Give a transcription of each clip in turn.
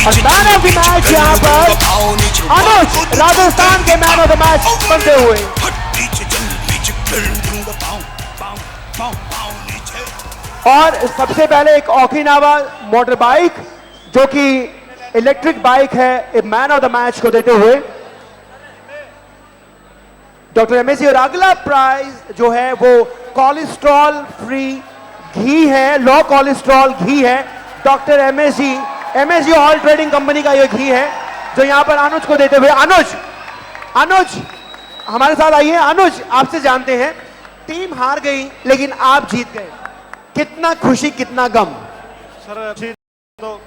और man of the match यहाँ पर अनुज राजस्थान के मैन ऑफ द मैच बनते हुए। और सबसे पहले एक ओकिनावा मोटर बाइक जो कि इलेक्ट्रिक बाइक है, एक मैन ऑफ द मैच को देते हुए डॉक्टर एमएसजी। और अगला प्राइज जो है वो कोलेस्ट्रॉल फ्री घी है, लो कोलेस्ट्रॉल घी है। Doctor MSG oil trading company का ये घी है जो यहां पर अनुज को देते हुए। अनुज हमारे साथ आइए। अनुज, आपसे जानते हैं, टीम हार गई लेकिन आप जीत गए, कितना खुशी कितना गम? सर तो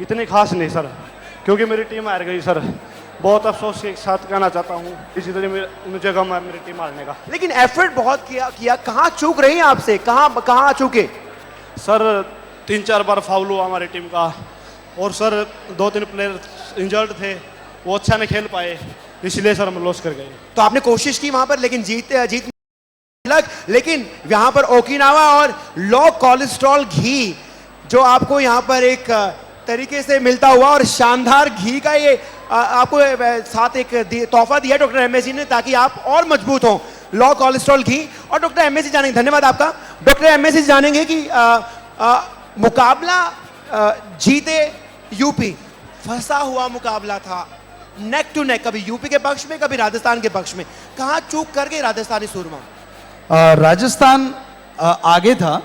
इतनी खास नहीं सर, क्योंकि मेरी टीम हार गई सर। बहुत अफसोस के साथ कहना चाहता हूँ, इसी तरह मुझे गम है मेरी टीम हारने का। लेकिन एफर्ट बहुत किया, कहाँ चूक रही आपसे, कहाँ चूके? सर 3-4 बार फाउल हुआ हमारी टीम का, और सर 2-3 प्लेयर इंजर्ड थे, वो अच्छा नहीं खेल पाए, इसलिए सर हम लॉस कर गए। तो आपने कोशिश की वहां पर, लेकिन जीत लेकिन यहाँ पर ओकिनावा और लो कोलेस्ट्रॉल घी जो आपको यहाँ पर एक तरीके से मिलता हुआ और शानदार घी का ये आपको साथ एक तोहफा दिया डॉक्टर एमएसजी ने, ताकि आप और मजबूत हो। लो कोलेस्ट्रॉल घी। और डॉक्टर एमएसजी जानेंगे, धन्यवाद आपका। डॉक्टर एमएसजी जानेंगे कि मुकाबला जीते यूपी, फंसा हुआ मुकाबला था, नेक टू नेक, कभी यूपी के पक्ष में कभी राजस्थान के पक्ष में, कहाँ चूक करके राजस्थानी सूरमा? राजस्थान आगे था,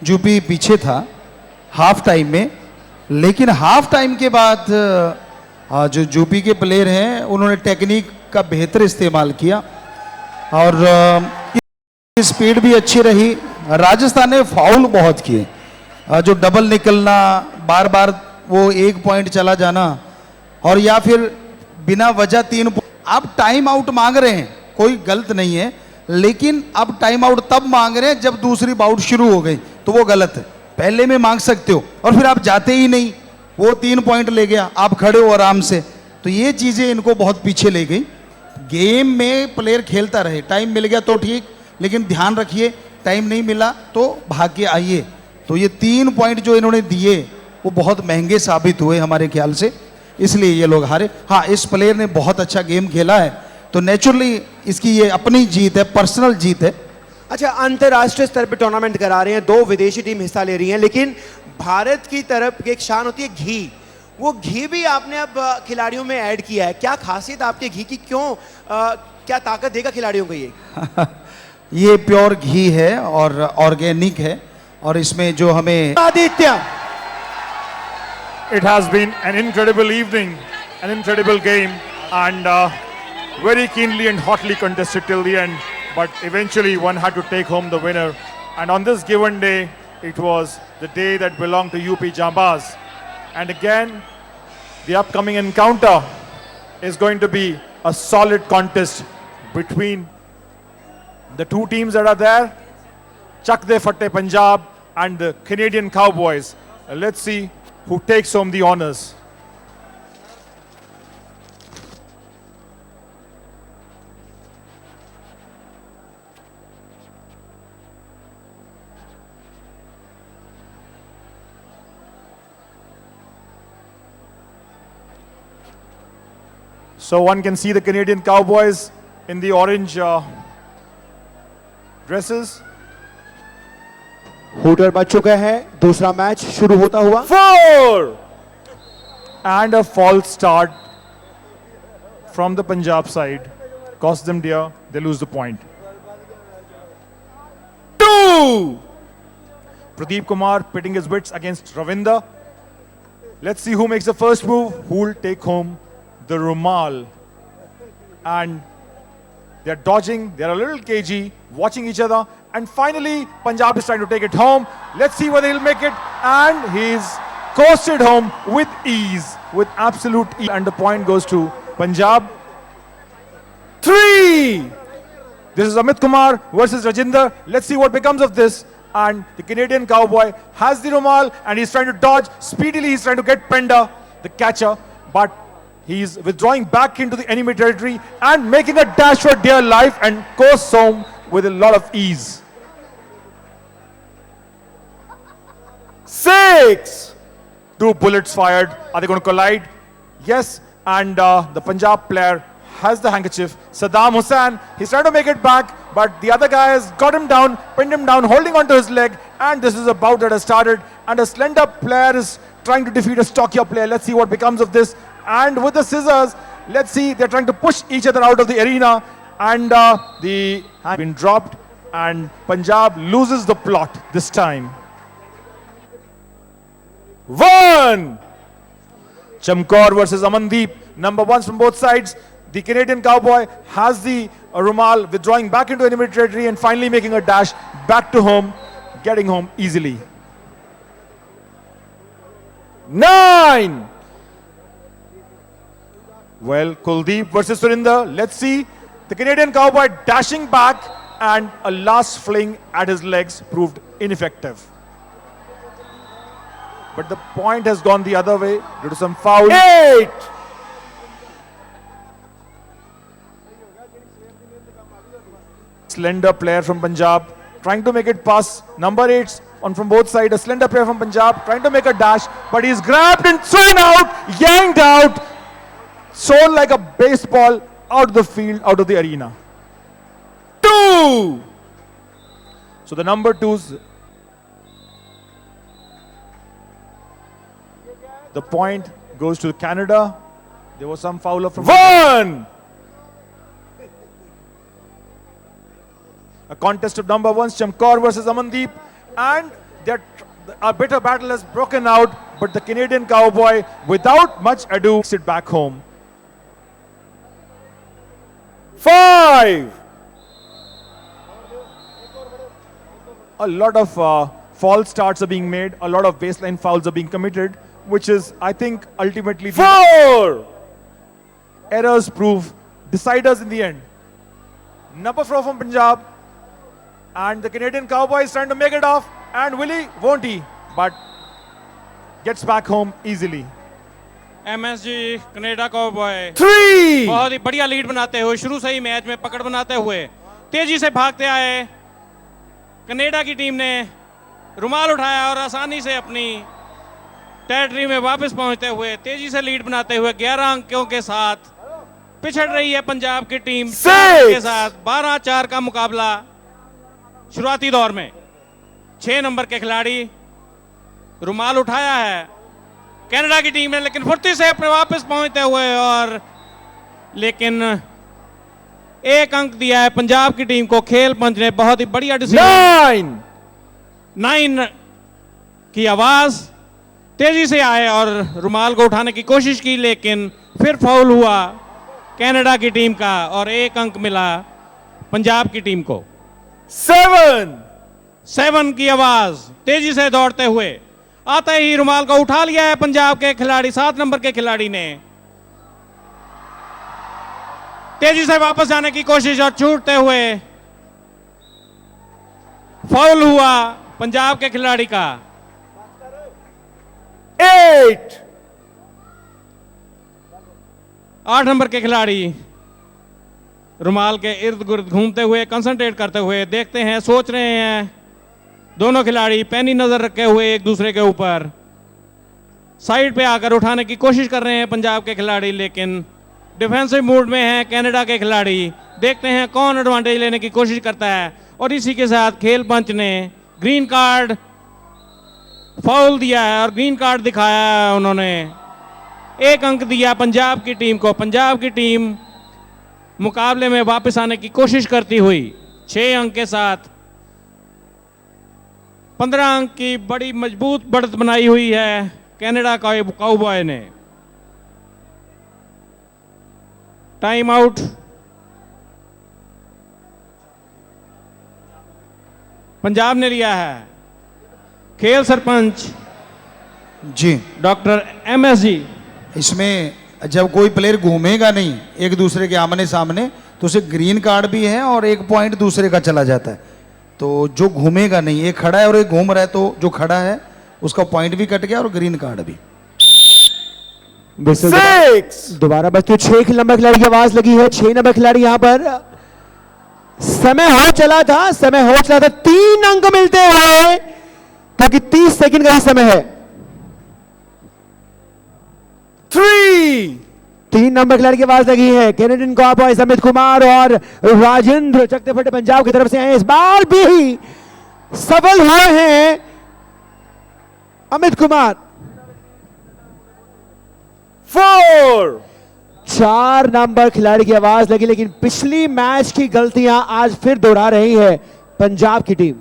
यूपी पीछे था हाफ टाइम में, लेकिन हाफ टाइम के बाद जो यूपी के प्लेयर हैं उन्होंने टेक्निक का बेहतर इस्तेमाल किया और स्पीड भी अच्छी रही। राजस्थान ने फाउल बहुत किए, जो डबल निकलना, बार बार वो 1 पॉइंट चला जाना, और या फिर बिना वजह 3 आप टाइम आउट मांग रहे हैं, कोई गलत नहीं है, लेकिन अब टाइम आउट तब मांग रहे हैं जब दूसरी बाउट शुरू हो गई, तो वो गलत है। पहले में मांग सकते हो, और फिर आप जाते ही नहीं, वो 3 पॉइंट ले गया, आप खड़े हो आराम से, तो ये चीज़ें इनको बहुत पीछे ले गई। गेम में प्लेयर खेलता रहे, टाइम मिल गया तो ठीक, लेकिन ध्यान रखिए टाइम नहीं मिला तो भाग के आइए। तो ये 3 पॉइंट जो इन्होंने दिए वो बहुत महंगे साबित हुए हमारे ख्याल से, इसलिए ये लोग हारे। हाँ, इस प्लेयर ने बहुत अच्छा गेम खेला है, तो नेचुरली इसकी ये अपनी जीत है, पर्सनल जीत है। अच्छा, अंतर्राष्ट्रीय स्तर पर टूर्नामेंट करा रहे हैं, 2 विदेशी टीम हिस्सा ले रही हैं, लेकिन भारत की तरफ एक शान होती है घी। वो घी भी आपने अब खिलाड़ियों में ऐड किया है, क्या खासियत आपके घी की, क्यों क्या ताकत देगा खिलाड़ियों को ये? ये प्योर घी है और ऑर्गेनिक है, और इसमें जो हमें Aditya. It has been an incredible evening, an incredible game, and very keenly and hotly contested till the end. But eventually, one had to take home the winner. And on this given day, it was the day that belonged to UP Jambaz. And again, the upcoming encounter is going to be a solid contest between the 2 teams that are there, Chak De Fatte Punjab and the Canadian Cowboys. Let's see who takes home the honors. So one can see the Canadian Cowboys in the orange dresses. Hooter बच चुका है, दूसरा match शुरू होता हुआ। 4 and a false start from the Punjab side cost them dear. They lose the point. 2 Pradeep Kumar pitting his wits against Ravinder. Let's see who makes the first move, who will take home the Rumal. And they're dodging, they're a little cagey, watching each other, and finally Punjab is trying to take it home. Let's see whether he'll make it, and he's coasted home with ease, with absolute ease, and the point goes to Punjab. 3 This is Amit Kumar versus Rajinder. Let's see what becomes of this. And the Canadian Cowboy has the Rumal and he's trying to dodge. Speedily he's trying to get Penda, the catcher, but he's withdrawing back into the enemy territory and making a dash for dear life and coasts home with a lot of ease. 6 Two bullets fired. Are they going to collide? Yes. And the Punjab player has the handkerchief. Saddam Hussain, he's trying to make it back, but the other guy has got him down, pinned him down, holding onto his leg. And this is a bout that has started. And a slender player is trying to defeat a stockier player. Let's see what becomes of this. And with the scissors, let's see, they're trying to push each other out of the arena. And the hand has been dropped. And Punjab loses the plot this time. 1. Chamkaur versus Amandeep. Number ones from both sides. The Canadian Cowboy has the Rumal, withdrawing back into enemy territory and finally making a dash back to home, getting home easily. 9. Well, Kuldeep versus Surinder. Let's see. The Canadian Cowboy dashing back, and a last fling at his legs proved ineffective. But the point has gone the other way due to some foul. 8. Slender player from Punjab trying to make it pass. Number 8 on from both sides. A slender player from Punjab trying to make a dash, but he's grabbed and thrown out, yanked out, thrown like a baseball out of the field, out of the arena. 2. So the number 2's. The point goes to Canada. There was some foul from 1. A contest of number ones, Chamkaur versus Amandeep, and a bitter battle has broken out, but the Canadian Cowboy, without much ado, takes it back home. 5. A lot of false starts are being made, a lot of baseline fouls are being committed, which is, I think, ultimately 4. Errors prove deciders in the end. Number 4 from Punjab, and the Canadian Cowboy is trying to make it off, and Willie won't he, but gets back home easily. MSG Canada cowboy 3. बहुत ही बढ़िया lead बनाते हुए शुरू से ही match में पकड़ बनाते हुए तेजी से भागते आए कनाडा की टीम ने रुमाल उठाया और आसानी से अपनी टेरिटरी में वापस पहुंचते हुए तेजी से लीड बनाते हुए 11 अंकों के साथ पिछड़ रही है पंजाब की टीम के साथ 12-4 का मुकाबला शुरुआती दौर में 6 नंबर के खिलाड़ी रुमाल उठाया है कनाडा की टीम ने, लेकिन फुर्ती से अपने वापस पहुंचते हुए और लेकिन 1 अंक दिया है पंजाब की टीम को। खेल पंच ने बहुत ही बढ़िया डिसीजन 9 की आवाज तेजी से आए और रुमाल को उठाने की कोशिश की, लेकिन फिर फाउल हुआ कनाडा की टीम का और 1 अंक मिला पंजाब की टीम को। 7 की आवाज तेजी से दौड़ते हुए आते ही रुमाल को उठा लिया है पंजाब के खिलाड़ी 7 नंबर के खिलाड़ी ने। तेजी से वापस जाने की कोशिश और छूटते हुए फाउल हुआ पंजाब के खिलाड़ी का। 8 नंबर के खिलाड़ी रुमाल के इर्द गिर्द घूमते हुए कंसंट्रेट करते हुए देखते हैं, सोच रहे हैं। दोनों खिलाड़ी पैनी नजर रखे हुए एक दूसरे के ऊपर साइड पे आकर उठाने की कोशिश कर रहे हैं पंजाब के खिलाड़ी, लेकिन डिफेंसिव मूड में है कनाडा के खिलाड़ी। देखते हैं कौन एडवांटेज लेने की कोशिश करता है और इसी के साथ खेल पंच ने ग्रीन कार्ड फाउल दिया है और ग्रीन कार्ड दिखाया है उन्होंने। 1 अंक दिया पंजाब की टीम को। पंजाब की टीम मुकाबले में वापस आने की कोशिश करती हुई 6 अंक के साथ 15 अंक की बड़ी मजबूत बढ़त बनाई हुई है कनाडा काउबॉय ने। Time out. पंजाब ने लिया है। खेल सरपंच जी डॉक्टर MS जी। इसमें जब कोई प्लेयर घूमेगा नहीं एक दूसरे के आमने सामने तो उसे ग्रीन कार्ड भी है और 1 पॉइंट दूसरे का चला जाता है। तो जो घूमेगा नहीं, एक खड़ा है और एक घूम रहा है, तो जो खड़ा है उसका पॉइंट भी कट गया और ग्रीन कार्ड भी। 6 दोबारा बस तो 6 नंबर खिलाड़ी की आवाज लगी है। 6 नंबर खिलाड़ी यहां पर समय हो चला था 3 अंक मिलते हुए क्योंकि 30 सेकंड का ही समय है। 3 नंबर खिलाड़ी की आवाज लगी है। कैनेडियन कॉबॉयज अमित कुमार और राजेंद्र चकते फटे पंजाब की तरफ से हैं। इस बार भी सफल हुए हैं अमित कुमार। 4 नंबर खिलाड़ी की आवाज लगी, लेकिन पिछली मैच की गलतियां आज फिर दोहरा रही है पंजाब की टीम।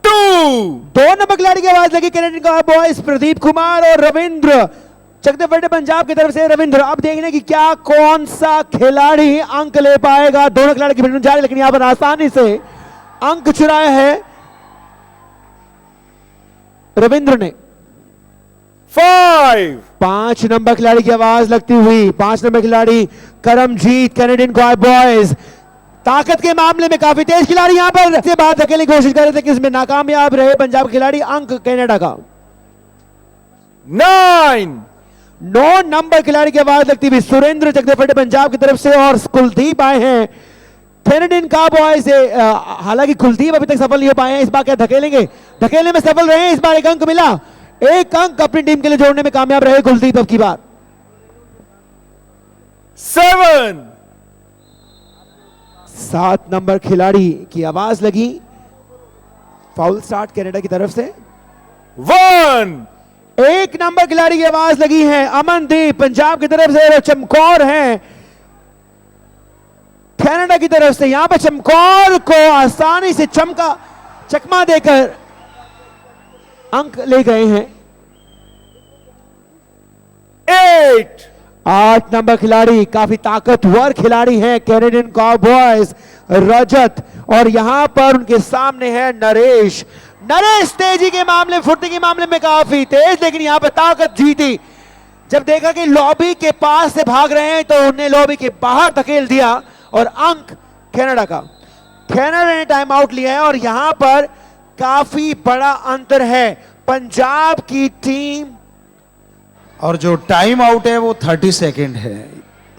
2 नंबर खिलाड़ी की आवाज लगी कैनेडियन कॉबॉयज प्रदीप कुमार और रविंद्र चकते फटे पंजाब की तरफ से। रविंद्र, अब देखने की क्या कौन सा खिलाड़ी अंक ले पाएगा। दोनों खिलाड़ी की भिड़ंत जारी, लेकिन यहां पर आसानी से अंक चुराया है रविंद्र ने। 5 नंबर खिलाड़ी की आवाज लगती हुई 5 नंबर खिलाड़ी करमजीत कैनेडियन कॉबॉयज ताकत के मामले में काफी तेज खिलाड़ी यहां पर से बात धकेलने की कोशिश कर रहे थे कि इसमें नाकामयाब रहे पंजाब के खिलाड़ी। अंक कनाडा का 9 नंबर खिलाड़ी की आवाज लगती हुई सुरेंद्र चकते फटे पंजाब की तरफ से और कुलदीप आए हैं कैनेडियन कॉबॉयज से। हालांकि कुलदीप अभी तक सफल नहीं हो पाए हैं, इस बार क्या धकेलेंगे? धकेलने में सफल रहे। इस बार एक अंक मिला, एक अंक अपनी टीम के लिए जोड़ने में कामयाब रहे कुलदीप अब की बार। 7 नंबर खिलाड़ी की आवाज लगी, फाउल स्टार्ट कनाडा की तरफ से। 1 नंबर खिलाड़ी की आवाज लगी है अमनदीप पंजाब की तरफ से। चमकौर है कनाडा की तरफ से। यहां पर चमकौर को आसानी से चकमा देकर अंक ले गए हैं। 8 नंबर खिलाड़ी काफी ताकतवर खिलाड़ी हैं कैनेडियन कॉबॉयज रजत, और यहां पर उनके सामने है नरेश। नरेश तेजी के मामले, फुर्ती के मामले में काफी तेज, लेकिन यहां पर ताकत जीती। जब देखा कि लॉबी के पास से भाग रहे हैं तो उन्हें लॉबी के बाहर धकेल दिया और अंक कनाडा का। कनाडा ने टाइम आउट लिया है और यहां पर काफी बड़ा अंतर है पंजाब की टीम। और जो टाइम आउट है वो 30 सेकेंड है।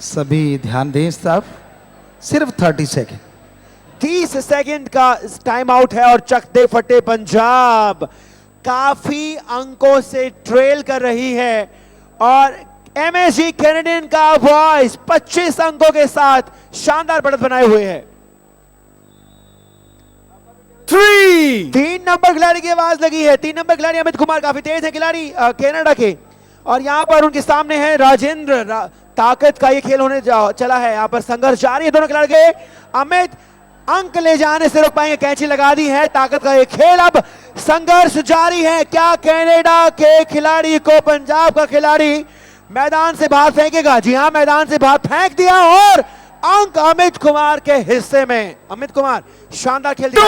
सभी ध्यान दें साहब, सिर्फ 30 सेकेंड। 30 सेकेंड का टाइम आउट है और चकते फटे पंजाब काफी अंकों से ट्रेल कर रही है और एमएसजी कैनेडियन का वॉइस 25 अंकों के साथ शानदार बढ़त बनाए हुए है। 3 नंबर खिलाड़ी की आवाज लगी है। 3 नंबर खिलाड़ी अमित कुमार काफी तेज है खिलाड़ी कनाडा के, और यहां पर उनके सामने है राजेंद्र। ताकत का ये खेल होने चला है, यहां पर संघर्ष जारी है दोनों खिलाड़ी के। अमित अंक ले जाने से रोक पाएंगे, कैंची लगा दी है। ताकत का ये खेल, अब संघर्ष जारी है। क्या कनाडा के खिलाड़ी को पंजाब का खिलाड़ी मैदान से बाहर फेंकेगा? जी हां, मैदान से बाहर फेंक दिया और अंक अमित कुमार के हिस्से में। अमित कुमार शानदार खेल दिया।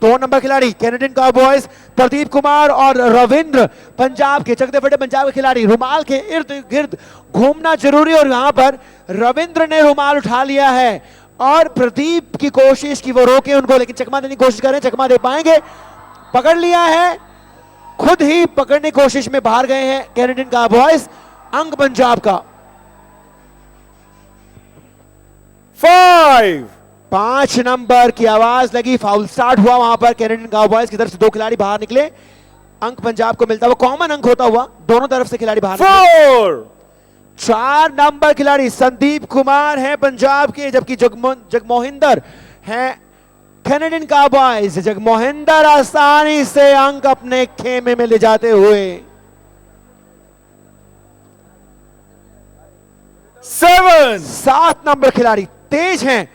2 नंबर खिलाड़ी कैनेडियन कॉबॉयज प्रदीप कुमार और रविंद्र पंजाब के चकते फटे पंजाब के खिलाड़ी। रुमाल के इर्द गिर्द घूमना जरूरी, और यहां पर रविंद्र ने रुमाल उठा लिया है और प्रदीप की कोशिश की वो रोके उनको, लेकिन चकमा देने की कोशिश करें, चकमा दे पाएंगे? पकड़ लिया है, खुद ही पकड़ने की कोशिश में बाहर गए हैं कैनेडियन कॉबॉयज। अंक पंजाब का 5 नंबर की आवाज लगी, फाउल स्टार्ट हुआ वहां पर कैनेडियन कॉबॉयज की तरफ से। 2 खिलाड़ी बाहर निकले, अंक पंजाब को मिलता हुआ, कॉमन अंक होता हुआ दोनों तरफ से खिलाड़ी बाहर निकले। 4 नंबर खिलाड़ी संदीप कुमार हैं पंजाब के, जबकि जगमोहिंदर हैं कैनेडियन कॉबॉयज। जगमोहिंदर आसानी से अंक अपने खेमे में ले जाते हुए 7 नंबर खिलाड़ी तेज हैं,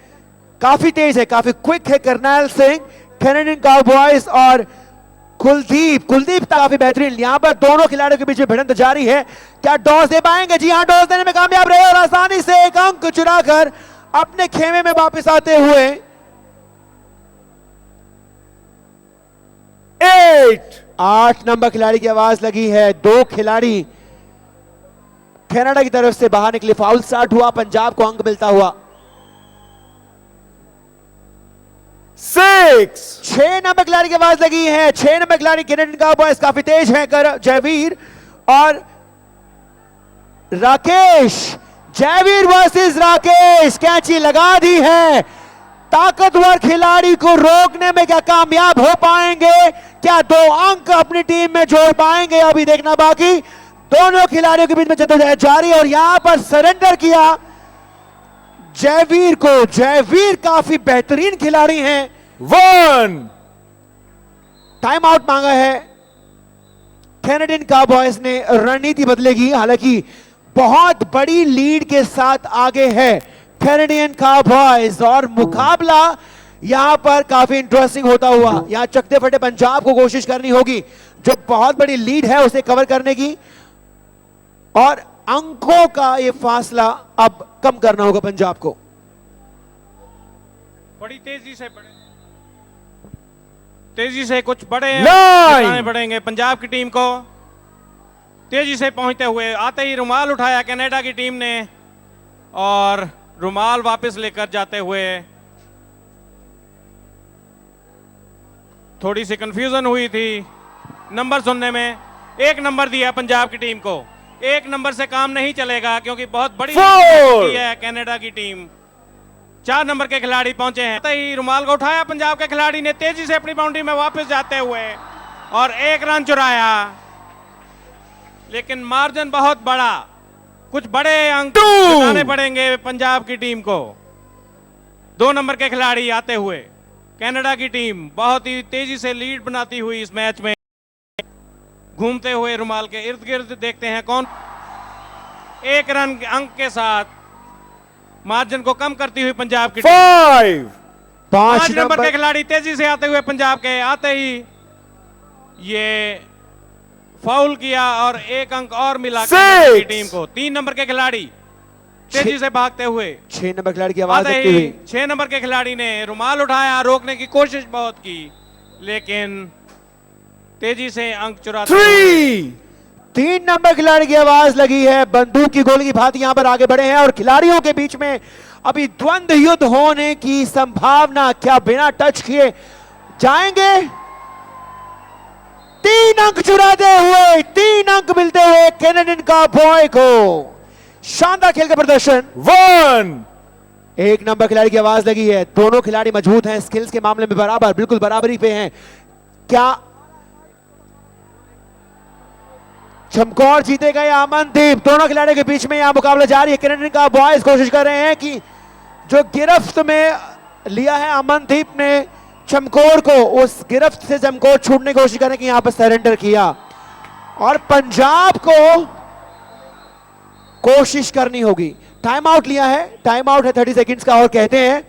काफी तेज है, काफी क्विक है करनैल सिंह कैनेडियन कॉबॉयज और कुलदीप काफी बेहतरीन। यहां पर दोनों खिलाड़ियों के बीच में भिड़ंत जारी है। क्या डॉस दे पाएंगे? जी हां, डॉस देने में कामयाब रहे और आसानी से एक अंक चुराकर अपने खेमे में वापस आते हुए 8 नंबर खिलाड़ी की आवाज लगी है। 2 खिलाड़ी कनाडा की तरफ से बाहर निकले, फाउल स्टार्ट हुआ, पंजाब को अंक मिलता हुआ। 6 नंबर खिलाड़ी की आवाज लगी है। 6 नंबर खिलाड़ी कैनेडियन कॉबॉयज काफी तेज है जयवीर और राकेश। जयवीर वर्सेस राकेश, कैंची लगा दी है। ताकतवर खिलाड़ी को रोकने में क्या कामयाब हो पाएंगे? क्या 2 अंक अपनी टीम में जोड़ पाएंगे? अभी देखना बाकी। दोनों खिलाड़ियों के बीच में जद्दोजहद जारी और यहां पर सरेंडर किया जयवीर को। जयवीर काफी बेहतरीन खिलाड़ी हैं। 1 टाइम आउट मांगा है कैनेडियन काउबॉयज ने। रणनीति बदलेगी, हालांकि बहुत बड़ी लीड के साथ आगे है कैनेडियन काउबॉयज और मुकाबला यहां पर काफी इंटरेस्टिंग होता हुआ। यहां चकते फटे पंजाब को कोशिश करनी होगी जो बहुत बड़ी लीड है उसे कवर करने की, और अंकों का यह फासला अब कम करना होगा पंजाब को। बड़ी तेजी से कुछ बड़े Nine! निशाने बढ़ेंगे पंजाब की टीम को। तेजी से पहुंचते हुए आते ही रुमाल उठाया कनाडा की टीम ने और रुमाल वापस लेकर जाते हुए थोड़ी सी कंफ्यूजन हुई थी नंबर सुनने में। 1 नंबर दिया पंजाब की टीम को। 1 नंबर से काम नहीं चलेगा क्योंकि बहुत बड़ी Four! है कनाडा की टीम। 4 नंबर के खिलाड़ी पहुंचे हैं। आते ही रुमाल को उठाया पंजाब के खिलाड़ी ने तेजी से अपनी बाउंड्री में वापस जाते हुए और 1 रन चुराया, लेकिन मार्जिन बहुत बड़ा। कुछ बड़े अंक बनाने पड़ेंगे पंजाब की टीम को। 2 नंबर के खिलाड़ी आते हुए कनाडा की टीम बहुत ही तेजी से लीड बनाती हुई इस मैच में घूमते हुए रुमाल के इर्द गिर्द देखते हैं कौन 1 रन अंक के साथ मार्जिन को कम करती हुई पंजाब की टीम। 5 5 नंबर के खिलाड़ी तेजी से आते हुए पंजाब के आते ही ये फाउल किया और 1 अंक और मिला कनाडा की टीम को। 3 नंबर के खिलाड़ी तेजी से भागते हुए 6 नंबर खिलाड़ी की आवाज आते देखते ही हुए 6 नंबर के खिलाड़ी ने रुमाल उठाया, रोकने की कोशिश बहुत की, लेकिन तेजी से अंक चुराते हुए 3 नंबर खिलाड़ी की आवाज लगी है। बंदूक की गोली की भांति यहां पर आगे बढ़े हैं और खिलाड़ियों के बीच में अभी द्वंद्व युद्ध होने की संभावना। क्या बिना टच किए जाएंगे? 3 अंक चुराते हुए 3 अंक मिलते हुए कैनेडियन काउबॉय को। शानदार खेल का प्रदर्शन। 1 नंबर खिलाड़ी की आवाज लगी है। दोनों खिलाड़ी मजबूत हैं, स्किल्स के मामले में बराबर, बिल्कुल बराबरी पे हैं। क्या चमकौर जीतेगा या अमनदीप? दोनों खिलाड़ियों के बीच में यहां मुकाबला जारी है। कैनेडियन का बॉयज कोशिश कर रहे हैं कि जो गिरफ्त में लिया है अमनदीप ने चमकौर को, उस गिरफ्त से चमकौर छूटने की कोशिश करें कि यहां पर सरेंडर किया और पंजाब को कोशिश करनी होगी। टाइम आउट लिया है, टाइम आउट है 30 सेकंड्स का और कहते हैं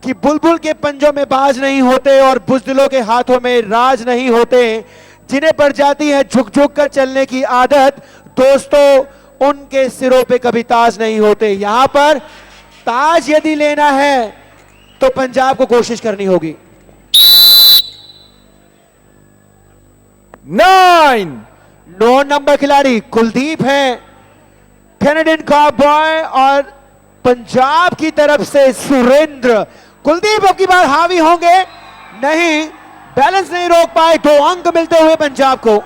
कि बुलबुल के पंजों में बाज नहीं होते और बुजदिलों के हाथों में राज नहीं होते। जिन्हें पड़ जाती है झुक झुक कर चलने की आदत, दोस्तों उनके सिरों पे कभी ताज नहीं होते। यहां पर ताज यदि लेना है तो पंजाब को कोशिश करनी होगी। 9 नंबर खिलाड़ी कुलदीप है कैनेडियन काउबॉय और पंजाब की तरफ से सुरेंद्र। कुलदीप अब की बार हावी होंगे, नहीं, बैलेंस नहीं रोक पाए। 2 अंक मिलते हुए पंजाब को।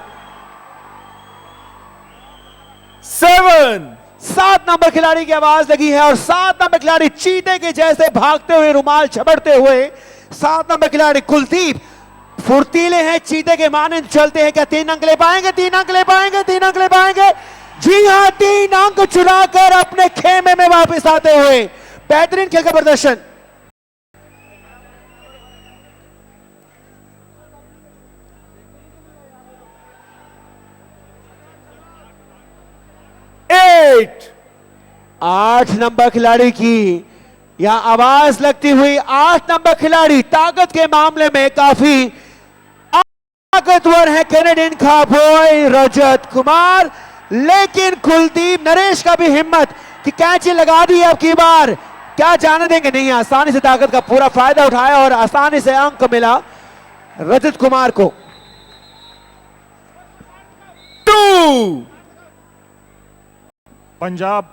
7 नंबर खिलाड़ी की आवाज लगी है और 7 नंबर खिलाड़ी चीते के जैसे भागते हुए, रुमाल झपटते हुए 7 नंबर खिलाड़ी कुलदीप फुर्तीले हैं, चीते के मानंद चलते हैं। क्या 3 अंक ले पाएंगे? 3 अंक ले पाएंगे? 3 अंक ले पाएंगे? जी हां, 3 अंक चुराकर अपने खेमे में वापस आते हुए बेहतरीन खेल का प्रदर्शन। आठ नंबर खिलाड़ी की यहां आवाज लगती हुई। 8 नंबर खिलाड़ी ताकत के मामले में काफी ताकतवर है कैनेडियन काउबॉय रजत कुमार, लेकिन कुलदीप, नरेश का भी हिम्मत कि कैची लगा दी अब की बार। क्या जाने देंगे? नहीं, आसानी से ताकत का पूरा फायदा उठाया और आसानी से अंक मिला रजत कुमार को। 2 Punjab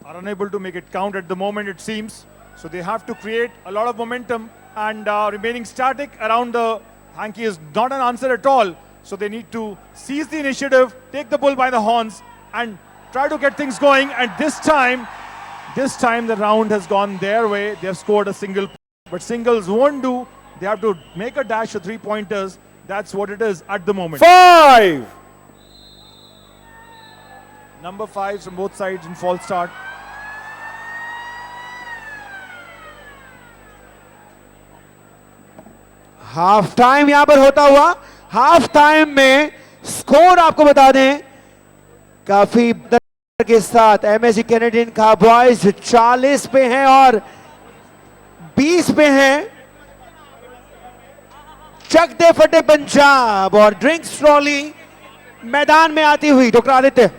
are unable to make it count at the moment, it seems. So they have to create a lot of momentum, and remaining static around the hanky is not an answer at all. So they need to seize the initiative, take the bull by the horns, and try to get things going. And this time the round has gone their way. They have scored a single, but singles won't do. They have to make a dash of 3-pointers. That's what it is at the moment. 5 Number 5 from both sides in false start. Half time यहां पर होता हुआ, half time में score आपको बता दें काफी के साथ एमएसजी कैनेडियन काउबॉयज 40 पे हैं और 20 पे हैं चक दे फटे पंजाब और ड्रिंक्स ट्रॉली मैदान में आती हुई। Doctor Aditya,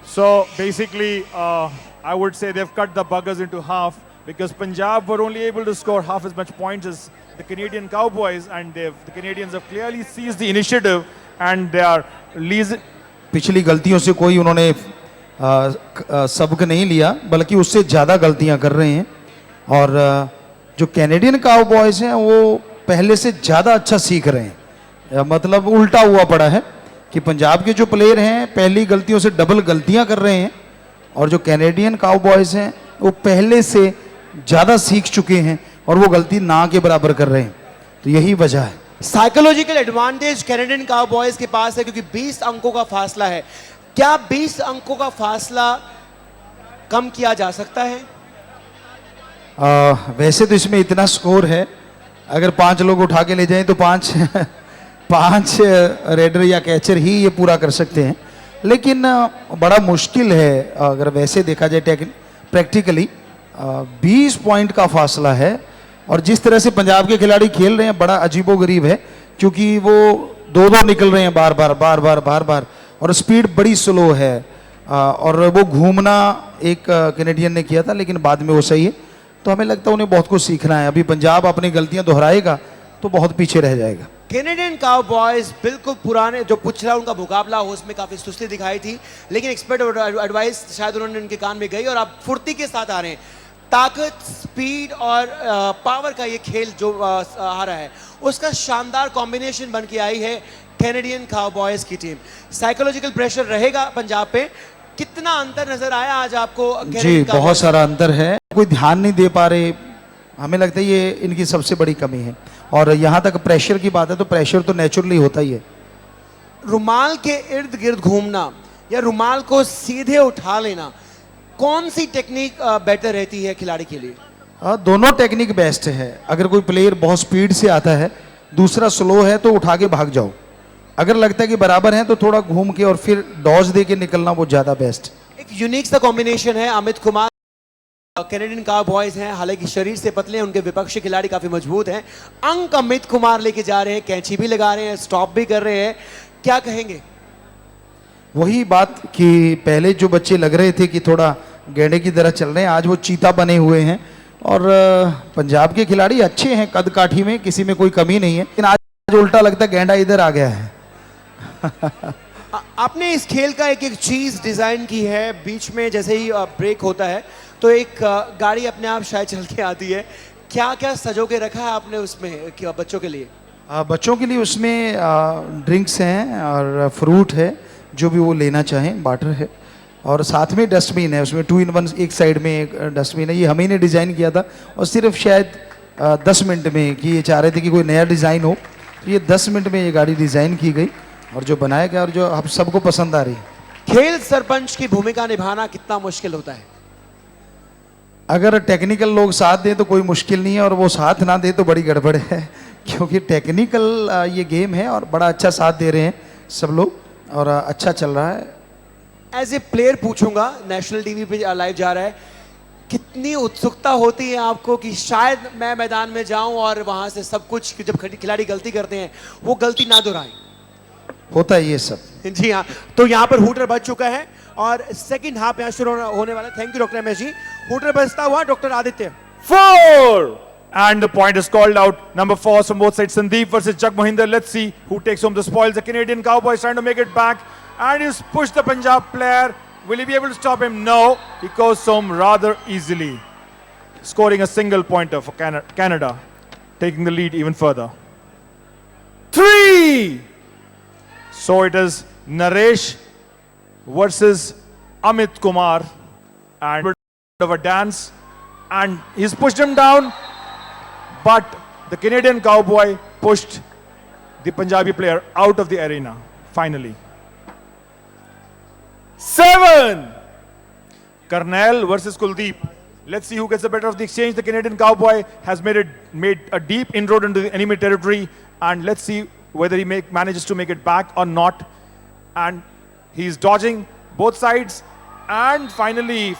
So basically, I would say they've cut the buggers into half because Punjab were only able to score half as much points as the Canadian Cowboys, and the Canadians have clearly seized the initiative and they are leasing. पिछली गलतियों से कोई उन्होंने सबक नहीं लिया, बल्कि उससे ज़्यादा गलतियां कर रहे हैं। और जो कैनेडियन काउबॉयज हैं वो पहले से ज़्यादा अच्छा सीख रहे हैं। मतलब उल्टा हुआ पड़ा है कि पंजाब के जो प्लेयर हैं पहली गलतियों से डबल गलतियां कर रहे हैं और जो कैनेडियन काउबॉयज हैं वो पहले से ज़्यादा सीख चुके हैं और वो गलती ना के बराबर कर रहे हैं। तो यही वजह है। साइकोलॉजिकल एडवांटेज कैनेडियन काउबॉयज के पास है क्योंकि 20 अंकों का फासला है। क्या 20 अंकों का फासला कम किया जा सकता है? वैसे तो इसमें इतना स्कोर है, अगर 5 लोग उठा के ले जाएं तो 5 रेडर या कैचर ही ये पूरा कर सकते हैं, लेकिन बड़ा मुश्किल है अगर वैसे देखा जाए प्रैक्टिकली। 20 पॉइंट का फासला है और जिस तरह से पंजाब के खिलाड़ी खेल रहे हैं बड़ा अजीबोगरीब है क्योंकि वो दो निकल रहे हैं बार बार और स्पीड बड़ी स्लो है। और वो घूमना एक कैनेडियन ने किया था लेकिन बाद में वो सही है। तो हमें लगता है उन्हें बहुत कुछ सीखना है। अभी पंजाब अपनी गलतियां दोहराएगा तो बहुत पीछे रह जाएगा। कैनेडियन काउबॉयज बिल्कुल पुराने जो पिछला उनका मुकाबला हो उसमें काफी सुस्ती दिखाई थी, लेकिन एक्सपर्ट एडवाइस शायद उन्होंने उनके कान में गई और आप फुर्ती के साथ आ रहे हैं। ताकत, स्पीड और पावर का ये खेल जो आ रहा है उसका शानदार कॉम्बिनेशन बन के आई है कैनेडियन काउबॉयज की टीम। साइकोलॉजिकल प्रेशर रहेगा पंजाब पे। कितना अंतर नजर आया आज आपको? जी बहुत सारा अंतर है, कोई ध्यान नहीं दे पा रहे। हमें लगता है ये इनकी सबसे बड़ी कमी है। और यहाँ तक प्रेशर की बात है तो प्रेशर तो नेचुरली होता ही है। रुमाल के इर्द गिर्द घूमना या रुमाल को सीधे उठा लेना, कौन सी टेक्निक बेटर रहती है खिलाड़ी के लिए? दोनों टेक्निक बेस्ट है। अगर कोई प्लेयर बहुत स्पीड से आता है, दूसरा स्लो है तो उठा के भाग जाओ। अगर लगता है कि बराबर है तो थोड़ा घूम के और फिर डॉज दे के निकलना वो ज़्यादा बेस्ट। एक यूनिक सा कॉम्बिनेशन है। अमित कुमार कैनेडियन काउबॉयज हैं, हालांकि शरीर से पतले हैं, उनके विपक्षी खिलाड़ी काफी मजबूत हैं। अंक अमित कुमार लेके जा रहे हैं, कैंची भी लगा रहे हैं, स्टॉप भी कर रहे हैं। क्या कहेंगे? वही बात कि पहले जो बच्चे लग रहे थे कि थोड़ा गैंडे की तरह चल रहे हैं, आज वो चीता बने हुए हैं। और पंजाब के खिलाड़ी अच्छे हैं, कद काठी में किसी में कोई कमी नहीं है, लेकिन आज उल्टा लगता है गैंडा इधर आ गया है। आपने इस खेल का एक चीज डिजाइन की है। बीच में जैसे ही ब्रेक होता है तो एक गाड़ी अपने आप शायद चल के आती है। क्या क्या सजो के रखा है आपने उसमें क्या बच्चों के लिए? बच्चों के लिए उसमें ड्रिंक्स हैं और फ्रूट है, जो भी वो लेना चाहें, वाटर है और साथ में डस्टबिन है। उसमें 2 in 1 एक साइड में एक डस्टबिन है। ये हम ही ने डिज़ाइन किया था और सिर्फ शायद 10 मिनट में, कि ये चाह रहे थे कि कोई नया डिज़ाइन हो, तो ये 10 मिनट में ये गाड़ी डिज़ाइन की गई और जो बनाया गया और जो आप सबको पसंद आ रही है। खेल सरपंच की भूमिका निभाना कितना मुश्किल होता है? अगर टेक्निकल लोग साथ दें तो कोई मुश्किल नहीं है और वो साथ ना दे तो बड़ी गड़बड़ है, क्योंकि टेक्निकल ये गेम है और बड़ा अच्छा साथ दे रहे हैं सब लोग और अच्छा चल रहा है। एज ए प्लेयर पूछूंगा, नेशनल टीवी पे लाइव जा रहा है, कितनी उत्सुकता होती है आपको कि शायद मैं मैदान में जाऊं और वहां से सब कुछ, जब खिलाड़ी गलती करते हैं वो गलती ना दोहराएं? होता है ये सब। जी हाँ, तो यहाँ पर हूटर बज चुका है और सेकंड हाफ यहाँ शुरू होने वाला है। Thank you doctor MS ji. Hooter बजता हुआ doctor Aditya. 4 and the point is called out. Number 4 from both sides, Sandeep versus Jug Mohinder. Let's see who takes home the spoils. The Canadian Cowboys trying to make it back and he's pushed the Punjab player. Will he be able to stop him? No, he goes home rather easily, scoring a single pointer for Canada, taking the lead even further. 3. So it is Naresh versus Amit Kumar and a bit of a dance, and he's pushed him down, but the Canadian Cowboy pushed the Punjabi player out of the arena finally. 7. Karnail versus Kuldeep. Let's see who gets the better of the exchange. The Canadian Cowboy has made a deep inroad into the enemy territory, and let's see whether he manages to make it back or not. And he's dodging both sides, and finally,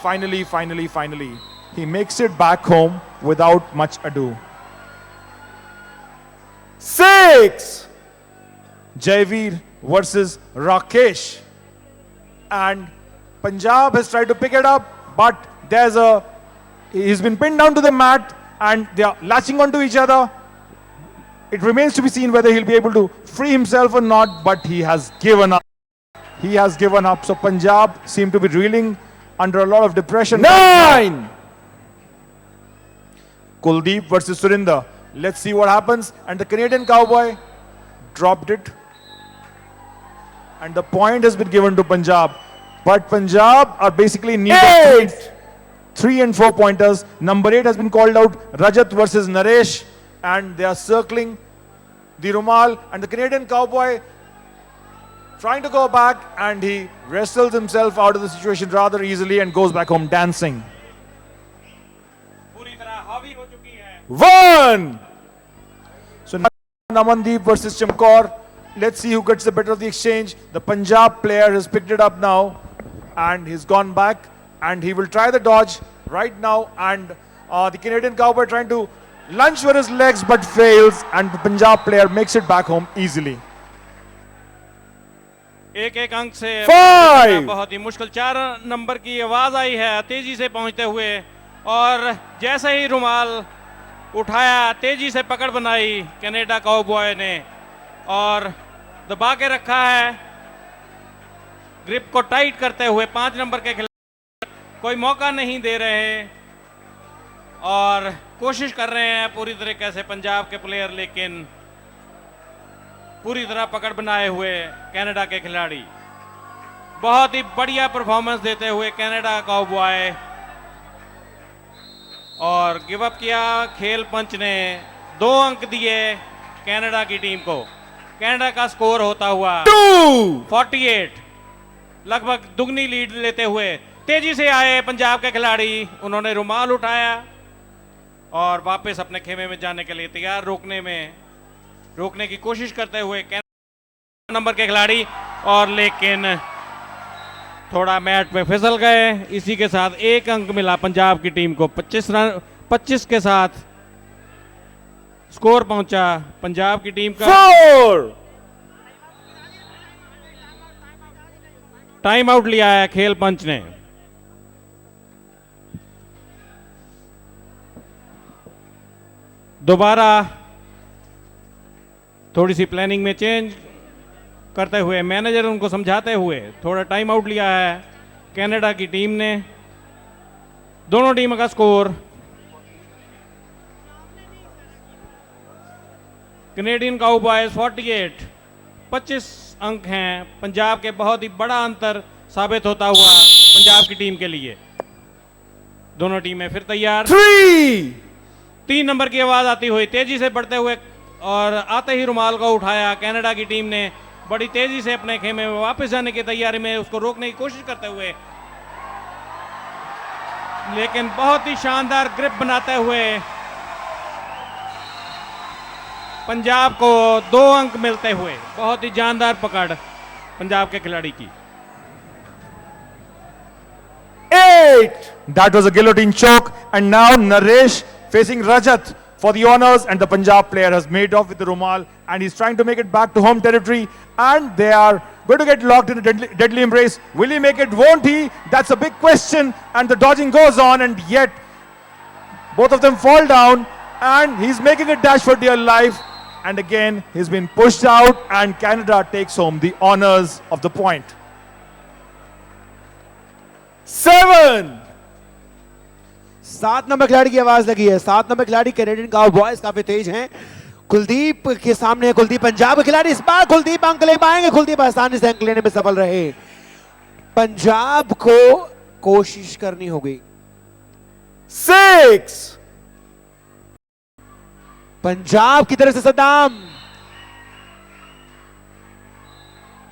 he makes it back home without much ado. 6. Jaiveer versus Rakesh. And Punjab has tried to pick it up, but he's been pinned down to the mat and they are latching onto each other. It remains to be seen whether he'll be able to free himself or not, but he has given up. He has given up. So Punjab seem to be reeling under a lot of depression. 9. Kuldeep versus Surinder. Let's see what happens. And the Canadian Cowboy dropped it. And the point has been given to Punjab. But Punjab are basically in need of 8. 3 and 4 pointers. Number 8 has been called out. Rajat versus Naresh. And they are circling the Rumal. And the Canadian Cowboy trying to go back. And he wrestles himself out of the situation rather easily and goes back home dancing. 1. So Namandeep versus Chamkaur. Let's see who gets the better of the exchange. The Punjab player has picked it up now. And he's gone back. And he will try the dodge right now. And the Canadian Cowboy trying to lunge for his legs but fails. And the Punjab player makes it back home easily. एक एक अंक से 5. बहुत ही मुश्किल 4 number की आवाज आई है तेजी से पहुंचते हुए और जैसे ही रुमाल उठाया तेजी से पकड़ बनाई कनाडा काउबॉय ने और दबा के रखा है ग्रिप को टाइट करते हुए 5 नंबर के खिलाड़ी कोई मौका नहीं दे रहे और कोशिश कर रहे हैं पूरी तरीके से पंजाब के प्लेयर लेकिन पूरी तरह पकड़ बनाए हुए कनाडा के खिलाड़ी बहुत ही बढ़िया परफॉर्मेंस देते हुए कनाडा काउबॉय और गिव अप किया खेल पंच ने 2 अंक दिए कनाडा की टीम को कनाडा का स्कोर होता हुआ 48 लगभग दुगनी लीड लेते हुए तेजी से आए पंजाब के खिलाड़ी उन्होंने रुमाल उठाया और वापस अपने खेमे में जाने के लिए तैयार रोकने की कोशिश करते हुए नंबर के खिलाड़ी और लेकिन थोड़ा मैट पे फिसल गए इसी के साथ 1 अंक मिला पंजाब की टीम को 25 के साथ स्कोर पहुंचा पंजाब की टीम का 4. टाइम आउट लिया है खेल पंच ने दोबारा थोड़ी सी प्लानिंग में चेंज करते हुए मैनेजर उनको समझाते हुए थोड़ा टाइम आउट लिया है कनाडा की टीम ने दोनों टीमों का स्कोर कैनेडियन काउबॉयज 48 25 अंक हैं पंजाब के बहुत ही बड़ा अंतर साबित होता हुआ पंजाब की टीम के लिए दोनों टीमें फिर तैयार 3 नंबर की आवाज आती हुई तेजी से बढ़ते हुए और आते ही रुमाल को उठाया कनाडा की टीम ने बड़ी तेजी से अपने खेमे में वापस जाने की तैयारी में उसको रोकने की कोशिश करते हुए लेकिन बहुत ही शानदार ग्रिप बनाते हुए पंजाब को 2 अंक मिलते हुए बहुत ही जानदार पकड़ पंजाब के खिलाड़ी की 8. That was a guillotine choke and now Naresh facing Rajat for the honors and the Punjab player has made off with the Rumal and he's trying to make it back to home territory and they are going to get locked in a deadly embrace. Will he make it? Won't he? That's a big question and the dodging goes on and yet both of them fall down and he's making a dash for dear life and again he's been pushed out and Canada takes home the honors of the point. 7. 7 number खिलाड़ी की आवाज लगी है 7 number खिलाड़ी Canadian cowboys काफी तेज हैं कुलदीप के सामने कुलदीप पंजाब के खिलाड़ी इस बार कुलदीप अंक ले पाएंगे कुलदीप आसानी से अंक लेने में सफल रहे पंजाब को कोशिश करनी होगी 6. पंजाब की तरफ से सद्दाम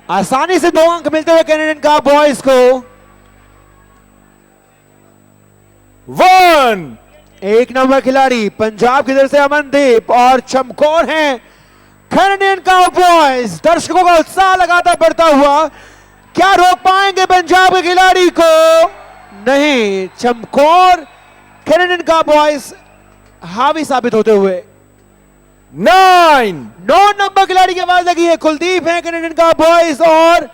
आसानी से 2 अंक मिलते हुए कैनेडियन का बॉयज को। 1. 1 नंबर खिलाड़ी पंजाब की तरफ से अमनदीप और चमकौर हैं कैनेडियन का बॉयज। दर्शकों का उत्साह लगातार बढ़ता हुआ, क्या रोक पाएंगे पंजाब के खिलाड़ी को? नहीं, चमकौर कैनेडियन का बॉयज हावी साबित होते हुए। 9. 9 नंबर खिलाड़ी की आवाज लगी है, कुलदीप है कैनेडियन का बॉयज और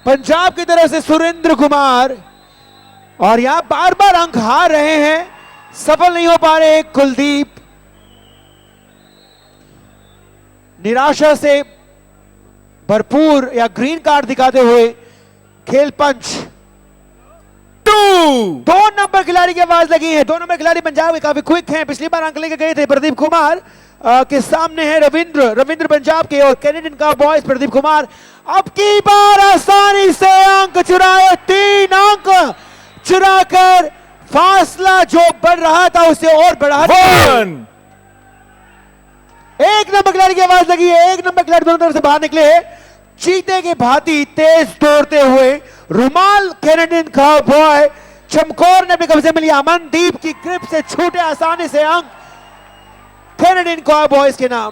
पंजाब की तरफ से सुरेंद्र कुमार। और यहां बार बार अंक हार रहे हैं, सफल नहीं हो पा रहे कुलदीप। निराशा से भरपूर या ग्रीन कार्ड दिखाते हुए खेल पंच। 2 नंबर खिलाड़ी की आवाज लगी है। 2 नंबर खिलाड़ी पंजाब के काफी क्विक हैं, पिछली बार अंक लेके गए थे। प्रदीप कुमार के सामने है रविंद्र पंजाब के और कैनेडियन का बॉयज प्रदीप कुमार। अब की बार आसानी से अंक चुराए, 3 अंक चुराकर फासला जो बढ़ रहा था उसे और बढ़ा। 1. 1 नंबर खिलाड़ी की आवाज लगी है। 1 नंबर खिलाड़ी दोनों तरफ से बाहर निकले, चीते के भांति तेज दौड़ते हुए। रुमाल कैनेडियन का बॉय चमकौर ने अपने कब्जे में लिया। अमनदीप की ग्रिप से छूटे आसानी से अंक कैनेडियन का बॉयज के नाम।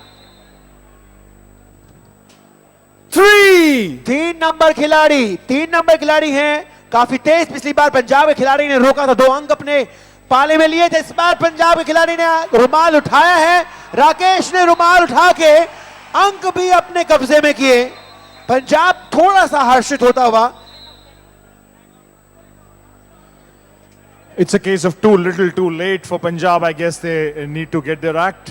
3 नंबर खिलाड़ी हैं, काफी तेज। पिछली बार पंजाब के खिलाड़ी ने रोका था, 2 अंक अपने पाले में लिए थे। इस बार पंजाब के खिलाड़ी ने रुमाल उठाया है। राकेश ने रुमाल उठा के अंक भी अपने कब्जे में किए। पंजाब थोड़ा सा हर्षित होता हुआ। It's a case of too little too late for Punjab. I guess they need to get their act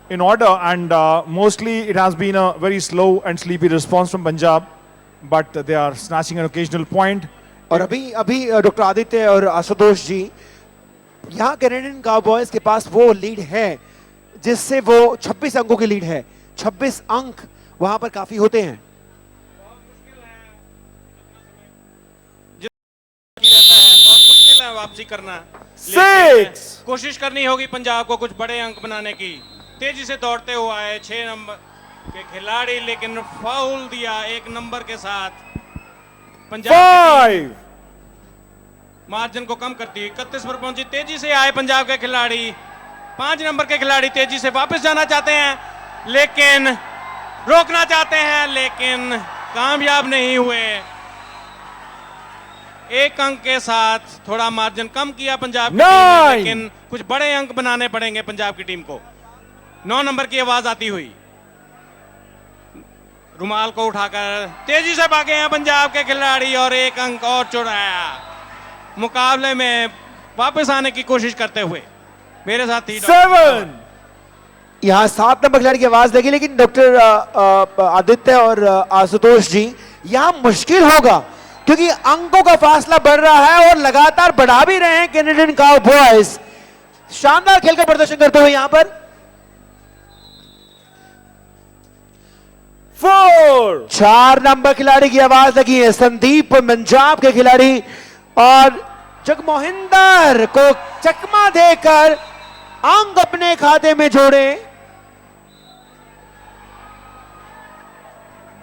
in order, and mostly it has been a very slow and sleepy response from Punjab, but they are snatching an occasional point. और अभी doctor Aditya और आशुतोष जी, यहां Canadian cowboys के पास वो lead है जिससे वो 26 अंकों की लीड है। 26 अंक वहां पर काफी होते हैं। बहुत मुश्किल है वापसी करना। 6. कोशिश करनी होगी पंजाब को कुछ बड़े अंक बनाने की। तेजी से दौड़ते हुए आए 6 नंबर के खिलाड़ी, लेकिन फाउल दिया 1 नंबर के साथ। पंजाब 5. मार्जिन को कम करती 31 पर पहुंची। तेजी से आए पंजाब के खिलाड़ी। 5 नंबर के खिलाड़ी तेजी से वापस जाना चाहते हैं, लेकिन रोकना चाहते हैं, लेकिन कामयाब नहीं हुए। 1 अंक के साथ थोड़ा मार्जिन कम किया पंजाब की टीम ने, लेकिन कुछ बड़े अंक बनाने पड़ेंगे पंजाब की टीम को। 9 नंबर की आवाज आती हुई, रुमाल को उठाकर तेजी से भागे हैं पंजाब के खिलाड़ी और 1 अंक और चुराया। मुकाबले में वापस आने की कोशिश करते हुए मेरे साथ ही 7. यहां 7 नंबर खिलाड़ी की आवाज लगी, लेकिन डॉक्टर आदित्य और आशुतोष जी, यहां मुश्किल होगा क्योंकि अंकों का फासला बढ़ रहा है और लगातार बढ़ा भी रहे हैं कैनेडियन काउबॉयज। शानदार खेल का प्रदर्शन करते हुए यहां पर 4 नंबर खिलाड़ी की आवाज लगी है। संदीप पंजाब के खिलाड़ी और जगमोहिंदर को चकमा देकर अंक अपने खाते में जोड़े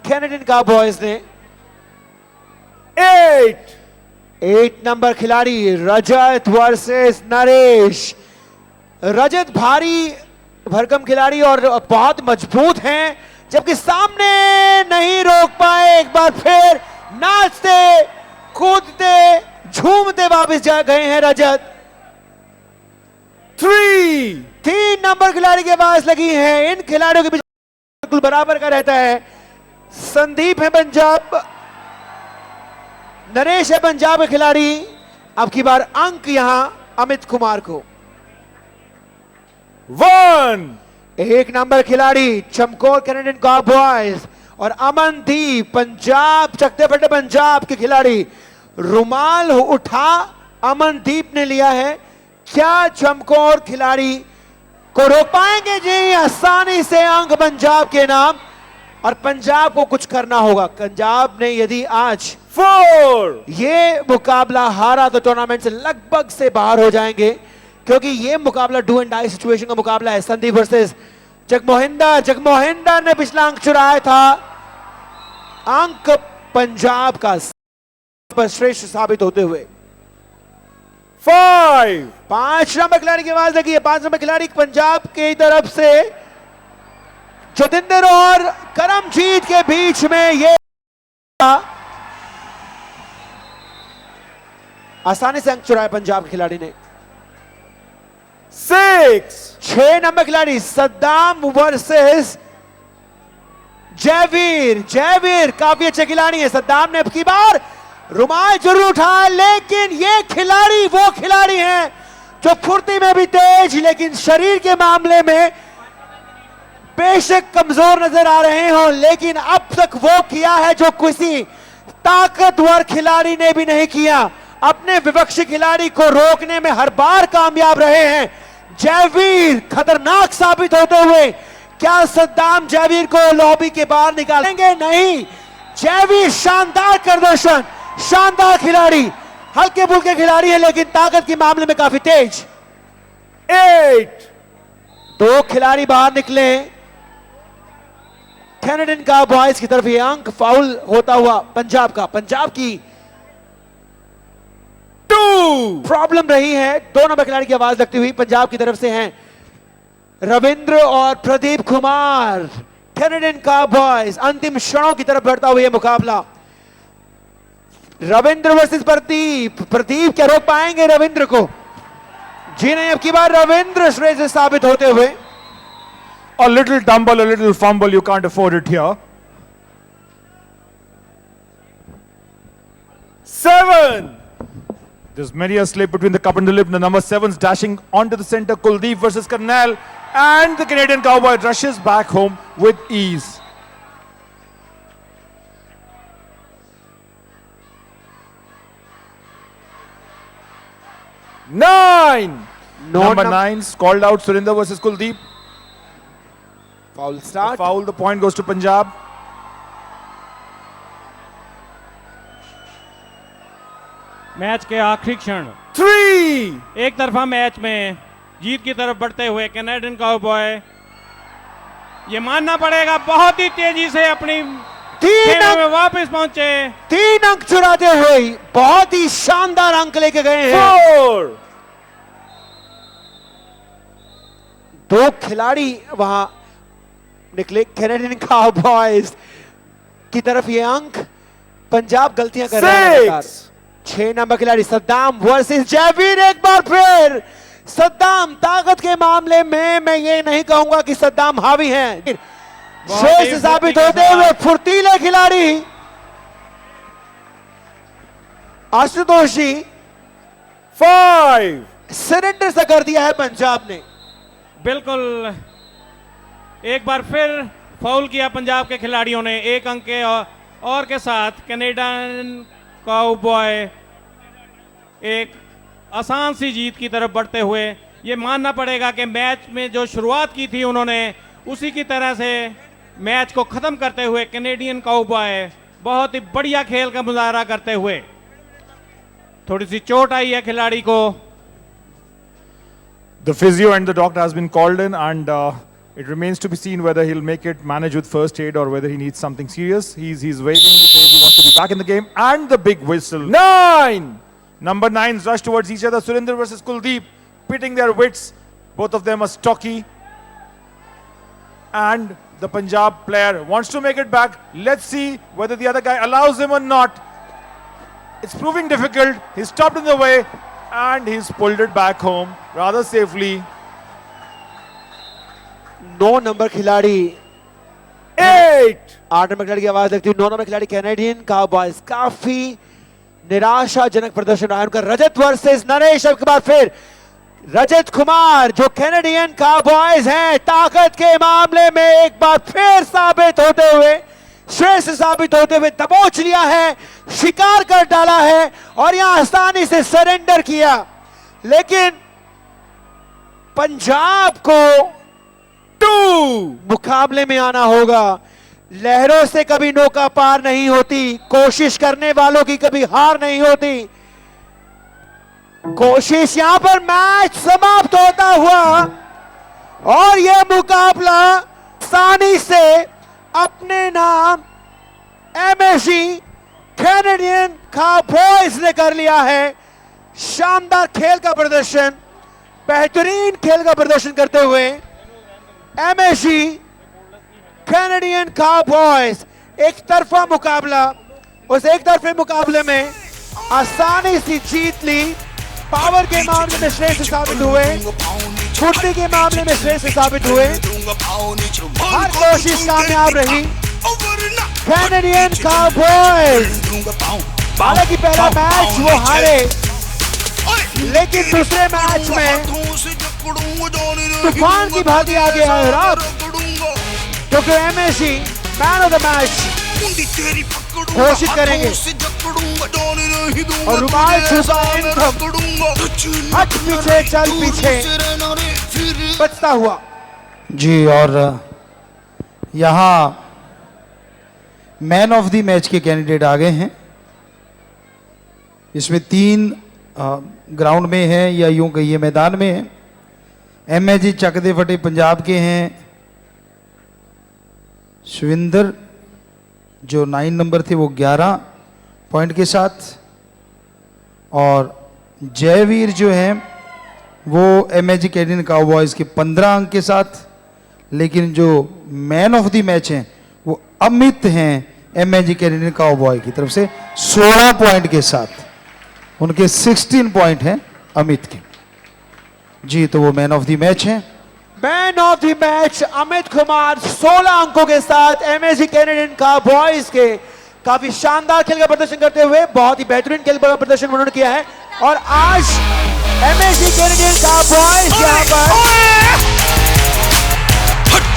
कैनेडियन काउबॉयज ने। 8 नंबर खिलाड़ी रजत वर्सेस नरेश। रजत भारी भरकम खिलाड़ी और बहुत मजबूत हैं, जबकि सामने नहीं रोक पाए। एक बार फिर नाचते कूदते झूमते वापस जा गए हैं रजत। 3 नंबर खिलाड़ी की आवाज लगी है। इन खिलाड़ियों के बीच बिल्कुल बराबर का रहता है। संदीप है पंजाब, नरेश है पंजाब के खिलाड़ी। अब की बार अंक यहां अमित कुमार को। 1 नंबर खिलाड़ी चमकौर कैनेडियन काउबॉयज और अमनदीप पंजाब चकते फटे पंजाब के खिलाड़ी। रुमाल उठा अमनदीप ने लिया है। क्या चमकौर खिलाड़ी को रोक पाएंगे? जी, आसानी से अंक पंजाब के नाम। और पंजाब को कुछ करना होगा। पंजाब ने यदि आज 4. ये मुकाबला हारा तो टूर्नामेंट से लगभग से बाहर हो जाएंगे, क्योंकि ये मुकाबला डू एंड डाई सिचुएशन का मुकाबला है। संदीप वर्सेस जगमोहिंदर। जगमोहिंदर ने पिछला अंक चुराया था। अंक पंजाब का पर श्रेष्ठ साबित होते हुए 5. 5 नंबर खिलाड़ी की आवाज लगी है। 5 नंबर खिलाड़ी पंजाब की तरफ से जोगिंदर और करमजीत के बीच में ये आसानी से अंक चुराया पंजाब के खिलाड़ी ने। 6. 6 नंबर खिलाड़ी सद्दाम वर्सेस जयवीर। जयवीर काफी अच्छे खिलाड़ी हैं। सद्दाम ने अब की बार रुमाल जरूर उठाया, लेकिन ये खिलाड़ी वो खिलाड़ी हैं जो फुर्ती में भी तेज, लेकिन शरीर के मामले में बेशक कमजोर नजर आ रहे हो, लेकिन अब तक वो किया है जो किसी ताकतवर खिलाड़ी ने भी नहीं किया। अपने विपक्षी खिलाड़ी को रोकने में हर बार कामयाब रहे हैं। जयवीर खतरनाक साबित होते हुए क्या सद्दाम जयवीर को लॉबी के बाहर निकालेंगे? नहीं, जयवीर शानदार प्रदर्शन, शानदार खिलाड़ी, हल्के फुल्के खिलाड़ी है लेकिन ताकत के मामले में काफी तेज। 8. 2 खिलाड़ी बाहर निकले कैनेडियन का बॉयज की तरफ। ये अंक फाउल होता हुआ पंजाब की 2. प्रॉब्लम रही है। 2 नंबर खिलाड़ी की आवाज लगती हुई पंजाब की तरफ से हैं रविंद्र और प्रदीप कुमार। कैनेडियन का बॉयज अंतिम क्षणों की तरफ बढ़ता हुआ यह मुकाबला। रविंद्र वर्सेस प्रदीप। प्रदीप क्या रोक पाएंगे रविंद्र को? जी नहीं, अब की बार रविंद्र श्रेष्ठ साबित होते हुए। A little tumble, a little fumble, you can't afford it here. 7. There's many a slip between the cup and the lip. The number 7's dashing onto the center. Kuldeep versus Karnal. And the Canadian Cowboy rushes back home with ease. 9. Number 9's called out. Surinder versus Kuldeep. Foul start. Foul. The point goes to Punjab. Match के आखिरी क्षण 3. एक तरफा match में जीत की तरफ बढ़ते हुए कैनेडियन काउबॉय, ये मानना पड़ेगा, बहुत ही तेजी से अपनी 3 खेल अंक में वापस पहुंचे। 3 अंक चुराते हुए बहुत ही शानदार अंक लेके गए हैं। 4. 2 खिलाड़ी वहां निकले कैनेडियन काउबॉयज की तरफ। ये अंक पंजाब गलतियां कर रहा है लगातार। 6 नंबर खिलाड़ी सद्दाम वर्सेस जयवीर। एक बार फिर सद्दाम ताकत के मामले में मैं ये नहीं कहूंगा कि सद्दाम हावी हैं, श्रेष्ठ साबित होते हुए फुर्तीले खिलाड़ी आशुतोष जी 5. सरेंडर सा कर दिया है पंजाब ने। बिल्कुल, एक बार फिर फाउल किया पंजाब के खिलाड़ियों ने। 1 अंक के और के साथ कैनेडियन काउबॉय एक आसान सी जीत की तरफ बढ़ते हुए, ये मानना पड़ेगा कि मैच में जो शुरुआत की थी उन्होंने, उसी की तरह से मैच को खत्म करते हुए कैनेडियन काउबॉय बहुत ही बढ़िया खेल का मुजाहरा करते हुए। थोड़ी सी चोट आई है खिलाड़ी को। The physio and the doctor has been called in, and it remains to be seen whether he'll make it, manage with first aid, or whether he needs something serious. He's waving, he wants to be back in the game, and the big whistle. 9. Number 9's rush towards each other. Surinder versus Kuldeep, pitting their wits. Both of them are stocky, and the Punjab player wants to make it back. Let's see whether the other guy allows him or not. It's proving difficult. He's stopped in the way, and he's pulled it back home rather safely. 9 number खिलाड़ी 8. 8 number खिलाड़ी की आवाज लगती है। 9 number खिलाड़ी Canadian cowboys. काफी निराशाजनक प्रदर्शन रहा है उनका। रजत वर्सेस नरेश। अब के बाद फिर रजत कुमार जो कैनेडियन काउबॉयज हैं, ताकत के मामले में एक बार फिर साबित होते हुए, श्रेष्ठ साबित होते हुए दबोच लिया है, शिकार कर डाला है और यहां आसानी से सरेंडर किया। लेकिन पंजाब को 2. मुकाबले में आना होगा। लहरों से कभी नौका पार नहीं होती, कोशिश करने वालों की कभी हार नहीं होती। कोशिश यहां पर मैच समाप्त होता हुआ और यह मुकाबला आसानी से अपने नाम एमएसजी कैनेडियन काउबॉयज ने कर लिया है शानदार खेल का प्रदर्शन, बेहतरीन खेल का प्रदर्शन करते हुए एमएसजी कैनेडियन काउबॉयज एक तरफा मुकाबला, उस एक तरफे मुकाबले में आसानी से जीत ली। पावर के मामले में श्रेष्ठ साबित हुए, फुर्ती के मामले में श्रेष्ठ साबित हुए, हर कोशिश कामयाब रही कैनेडियन काउबॉयज। हालांकि पहला मैच वो हारे, लेकिन दूसरे मैच में तूफान की भांति आगे आए रात, क्योंकि MSG man of the match घोषित करेंगे और रुमाल छूता एंथम हट पीछे चल पीछे बचता हुआ। जी, और यहाँ मैन ऑफ द मैच के कैंडिडेट आ गए हैं। इसमें 3 ग्राउंड में हैं या यूं कहिए मैदान में हैं। एमएसजी चक दे फटे पंजाब के हैं सुविंदर, जो 9 नंबर थे वो 11 पॉइंट के साथ, और जयवीर जो हैं वो एमएसजी कैनेडियन काउबॉयज के 15 अंक के साथ। लेकिन जो मैन ऑफ द मैच हैं वो अमित हैं एमएसजी कैनेडियन काउबॉय की तरफ से 16 पॉइंट के साथ। उनके 16 पॉइंट हैं अमित के। जी, तो वो मैन ऑफ द मैच हैं। Man of the match Amit Kumar 16 अंकों के साथ एमएसजी कैनेडियन काउबॉयज के काफी शानदार खेल का प्रदर्शन करते हुए बहुत ही बेहतरीन खेल का प्रदर्शन उन्होंने किया है। और आज एमएसजी कैनेडियन काउबॉयज यहां पर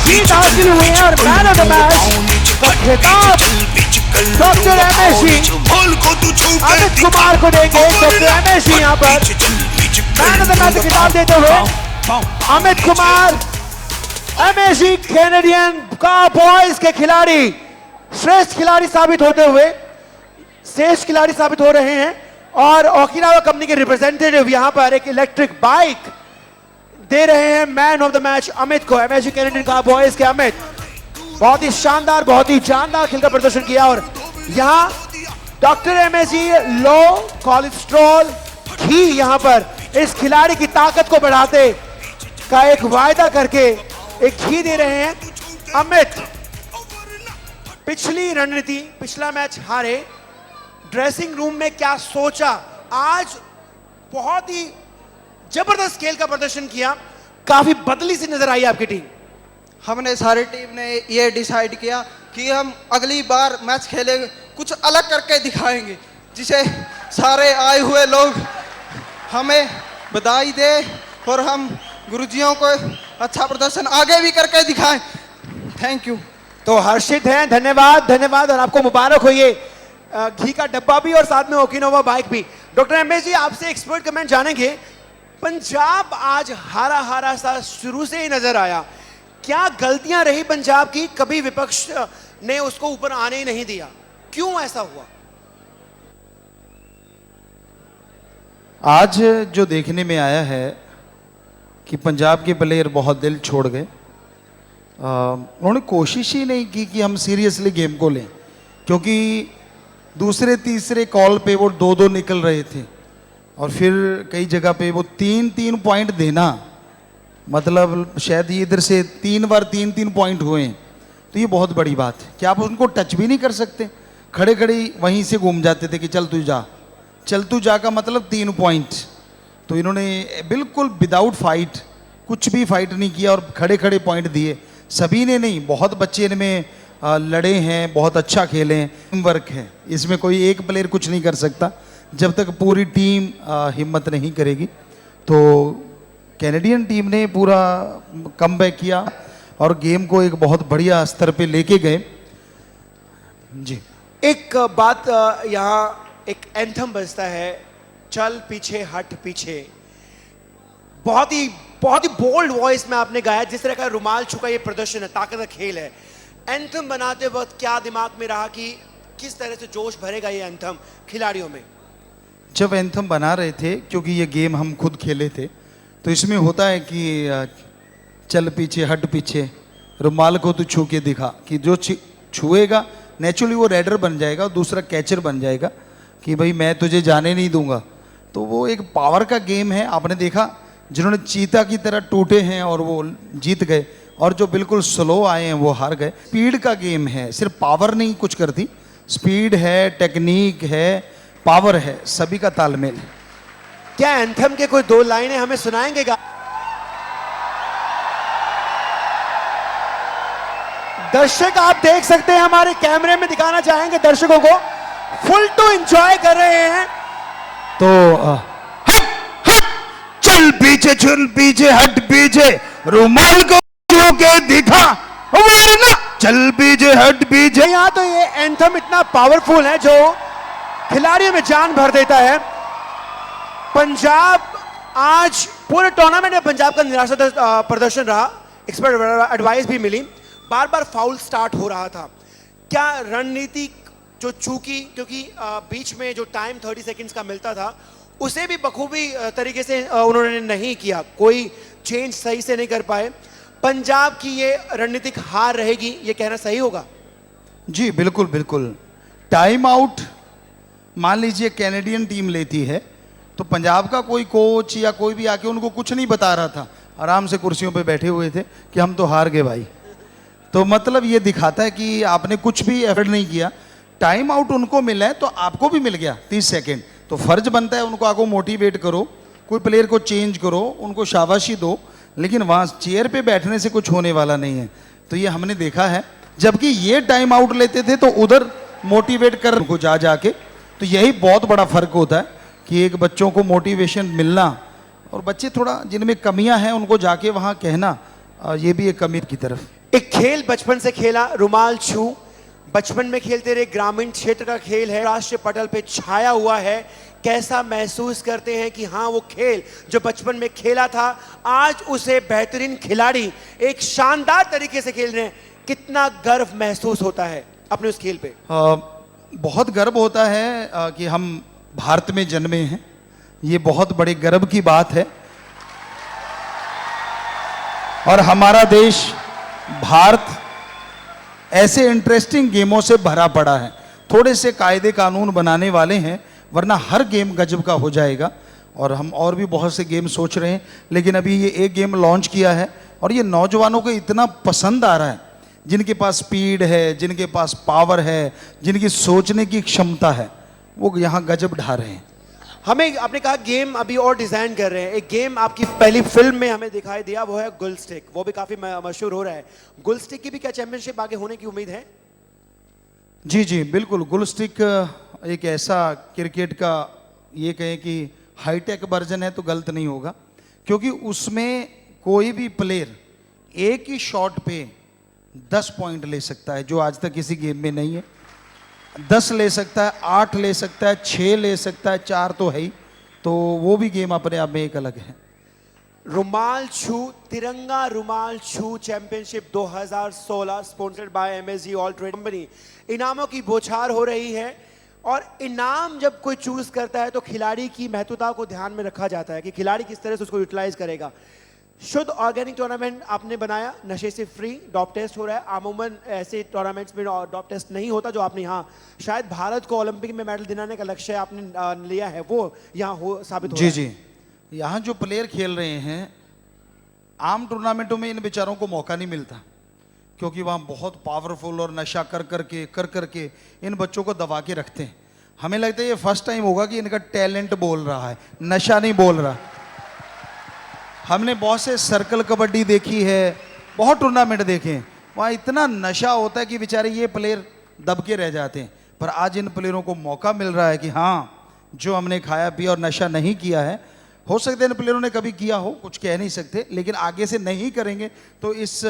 जीत हासिल हुई है और मैन ऑफ द मैच का खिताब डॉक्टर एमएसजी अमित कुमार को देंगे। डॉक्टर एमएसजी यहां पर मैन ऑफ द मैच का खिताब देते हुए Amit Kumar MSG Canadian cowboys के खिलाड़ी, श्रेष्ठ खिलाड़ी साबित होते हुए श्रेष्ठ खिलाड़ी साबित हो रहे हैं। और ओकिनावा कंपनी के रिप्रेजेंटेटिव यहां पर एक इलेक्ट्रिक बाइक दे रहे हैं man of the match Amit को। एमएसजी कैनेडियन काउबॉयज के अमित बहुत ही शानदार, बहुत ही जानदार खेल का प्रदर्शन किया। और यहां डॉक्टर एमएसजी लो कोलेस्ट्रॉल घी यहां पर इस खिलाड़ी की ताकत को बढ़ाते का एक वायदा करके एक घी दे रहे हैं। अमित पिछली रणनीति, पिछला मैच हारे, ड्रेसिंग रूम में क्या सोचा, आज बहुत ही जबरदस्त खेल का प्रदर्शन किया, काफी बदली सी नजर आई आपकी टीम। हमने सारी टीम ने ये डिसाइड किया कि हम अगली बार मैच खेलेंगे, कुछ अलग करके दिखाएंगे, जिसे सारे आए हुए लोग हमें बधाई दे और हम गुरुजियों को अच्छा प्रदर्शन आगे भी करके दिखाएं। Thank you. तो हर्षित हैं, धन्यवाद धन्यवाद, और आपको मुबारक हो ये घी का डब्बा भी और साथ में ओकिनावा बाइक भी। डॉक्टर एमएसजी आपसे एक्सपर्ट कमेंट जानेंगे। पंजाब आज हारा हारा सा शुरू से ही नजर आया, क्या गलतियां रही पंजाब की? कभी विपक्ष ने उसको ऊपर आने ही नहीं दिया, क्यों ऐसा हुआ? आज जो देखने में आया है कि पंजाब के प्लेयर बहुत दिल छोड़ गए। उन्होंने कोशिश ही नहीं की कि हम सीरियसली गेम को लें, क्योंकि दूसरे तीसरे कॉल पे वो 2-2 निकल रहे थे और फिर कई जगह पे वो 3-3 पॉइंट देना, मतलब शायद ये इधर से 3 बार 3-3 पॉइंट हुए हैं, तो ये बहुत बड़ी बात है कि आप उनको टच भी नहीं कर सकते। खड़े खड़े वहीं से घूम जाते थे कि चल तू जा का मतलब 3 पॉइंट। तो इन्होंने बिल्कुल विदाउट फाइट, कुछ भी फाइट नहीं किया और खड़े खड़े पॉइंट दिए। सभी ने नहीं, बहुत बच्चे इनमें लड़े हैं, बहुत अच्छा खेले हैं, टीम वर्क है, इसमें कोई एक प्लेयर कुछ नहीं कर सकता जब तक पूरी टीम हिम्मत नहीं करेगी। तो कैनेडियन टीम ने पूरा कमबैक किया और गेम को एक बहुत बढ़िया स्तर पे लेके गए। जी, एक बात यहाँ एक एंथम बजता है, चल पीछे हट पीछे, बहुत ही बोल्ड वॉइस में आपने गाया। जिस तरह का रुमाल छुका ये प्रदर्शन है, ताकत का खेल है। एंथम बनाते वक्त क्या दिमाग में रहा कि किस तरह से जोश भरेगा ये एंथम खिलाड़ियों में? जब एंथम बना रहे थे, क्योंकि ये गेम हम खुद खेले थे, तो इसमें होता है कि चल पीछे हट पीछे, रुमाल को तू छू के दिखा, कि जो छुएगा नेचुरली वो रेडर बन जाएगा और दूसरा कैचर बन जाएगा कि भाई मैं तुझे जाने नहीं दूंगा। तो वो एक पावर का गेम है। आपने देखा जिन्होंने चीता की तरह टूटे हैं और वो जीत गए, और जो बिल्कुल स्लो आए हैं वो हार गए। स्पीड का गेम है, सिर्फ पावर नहीं कुछ करती, स्पीड है, टेक्निक है, पावर है, सभी का तालमेल। क्या एंथम के कोई 2 लाइनें हमें सुनाएंगे? दर्शक आप देख सकते हैं, हमारे कैमरे में दिखाना चाहेंगे दर्शकों को, फुल टू एंजॉय कर रहे हैं। तो चल पीछे हट पीछे, रुमाल को छू के दिखा, वरना चल पीछे हट पीछे। यहाँ तो ये एंथम इतना पावरफुल है जो खिलाड़ियों में जान भर देता है। पंजाब आज पूरे टूर्नामेंट में पंजाब का निराशाजनक प्रदर्शन रहा, एक्सपर्ट एडवाइस भी मिली, बार बार फाउल स्टार्ट हो रहा था। क्या रणनीति जो चूकी, क्योंकि बीच में जो टाइम 30 सेकंड्स का मिलता था उसे भी बखूबी तरीके से उन्होंने नहीं किया, कोई चेंज सही से नहीं कर पाए। पंजाब की ये रणनीतिक हार रहेगी, ये कहना सही होगा? जी बिल्कुल बिल्कुल। टाइम आउट मान लीजिए कैनेडियन टीम लेती है तो पंजाब का कोई कोच या कोई भी आके उनको कुछ नहीं बता रहा था, आराम से कुर्सियों पे बैठे हुए थे कि हम तो हार गए भाई। तो मतलब ये दिखाता है कि आपने कुछ भी एफर्ट नहीं किया। टाइम आउट उनको मिला है तो आपको भी मिल गया 30 सेकेंड, तो फर्ज बनता है उनको आगे मोटिवेट करो, कोई प्लेयर को चेंज करो, उनको शाबाशी दो, लेकिन वहाँ चेयर पे बैठने से कुछ होने वाला नहीं है। तो ये हमने देखा है, जबकि ये टाइम आउट लेते थे तो उधर मोटिवेट कर उनको जा जाके। तो यही बहुत बड़ा फर्क होता है कि एक बच्चों को मोटिवेशन मिलना और बच्चे थोड़ा जिनमें कमियां हैं उनको जाके वहाँ कहना, ये भी एक कमी की तरफ। एक खेल बचपन से खेला, रुमाल छू, बचपन में खेलते रहे, ग्रामीण क्षेत्र का खेल है, राष्ट्रीय पटल पे छाया हुआ है। कैसा महसूस करते हैं कि हाँ वो खेल जो बचपन में खेला था आज उसे बेहतरीन खिलाड़ी एक शानदार तरीके से खेल रहे हैं, कितना गर्व महसूस होता है अपने उस खेल पे? बहुत गर्व होता है कि हम भारत में जन्मे हैं, ये बहुत बड़े गर्व की बात है। और हमारा देश भारत ऐसे इंटरेस्टिंग गेमों से भरा पड़ा है। थोड़े से कायदे कानून बनाने वाले हैं, वरना हर गेम गजब का हो जाएगा। और हम और भी बहुत से गेम सोच रहे हैं, लेकिन अभी ये एक गेम लॉन्च किया है और ये नौजवानों को इतना पसंद आ रहा है, जिनके पास स्पीड है, जिनके पास पावर है, जिनकी सोचने की क्षमता है, वो यहाँ गजब ढा रहे हैं। हमें आपने कहा गेम अभी और डिजाइन कर रहे हैं। एक गेम आपकी पहली फिल्म में हमें दिखाई दिया, वो है गुल स्टिक, वो भी काफी मशहूर हो रहा है। गुल स्टिक की भी क्या चैंपियनशिप आगे होने की उम्मीद है? जी जी बिल्कुल। गुल स्टिक एक ऐसा क्रिकेट का ये कहें कि हाईटेक वर्जन है तो गलत नहीं होगा, क्योंकि उसमें कोई भी प्लेयर एक ही शॉट पे 10 पॉइंट ले सकता है, जो आज तक किसी गेम में नहीं है। 10 ले सकता है, 8 ले सकता है, 6 ले सकता है, 4 तो है ही। तो वो भी गेम अपने आप में एक अलग है। रुमाल छू, तिरंगा रुमाल छू championship 2016 sponsored by MSG all trade company. इनामों की बौछार हो रही है और इनाम जब कोई चूज करता है तो खिलाड़ी की महत्वता को ध्यान में रखा जाता है कि खिलाड़ी किस तरह से उसको यूटिलाइज करेगा। शुद्ध ऑर्गेनिक टूर्नामेंट आपने बनाया, नशे से फ्री, डॉप टेस्ट हो रहा है। अमूमन ऐसे टूर्नामेंट्स में डॉप टेस्ट नहीं होता जो आपने यहाँ शायद भारत को ओलंपिक में मेडल दिलाने का लक्ष्य आपने लिया है, वो यहाँ हो साबित हो जी रहा है। जी। यहाँ जो प्लेयर खेल रहे हैं, आम टूर्नामेंटों में इन बेचारों को मौका नहीं मिलता, क्योंकि वहाँ बहुत पावरफुल और नशा कर करके इन बच्चों को दबा के रखते हैं। हमें लगता है ये फर्स्ट टाइम होगा कि इनका टैलेंट बोल रहा है, नशा नहीं बोल रहा। हमने बहुत से सर्कल कबड्डी देखी है, बहुत टूर्नामेंट देखे हैं, वहाँ इतना नशा होता है कि बेचारे ये प्लेयर दब के रह जाते हैं। पर आज इन प्लेयरों को मौका मिल रहा है कि हाँ, जो हमने खाया पिया और नशा नहीं किया है, हो सकता है इन प्लेयरों ने कभी किया हो, कुछ कह नहीं सकते, लेकिन आगे से नहीं करेंगे तो इस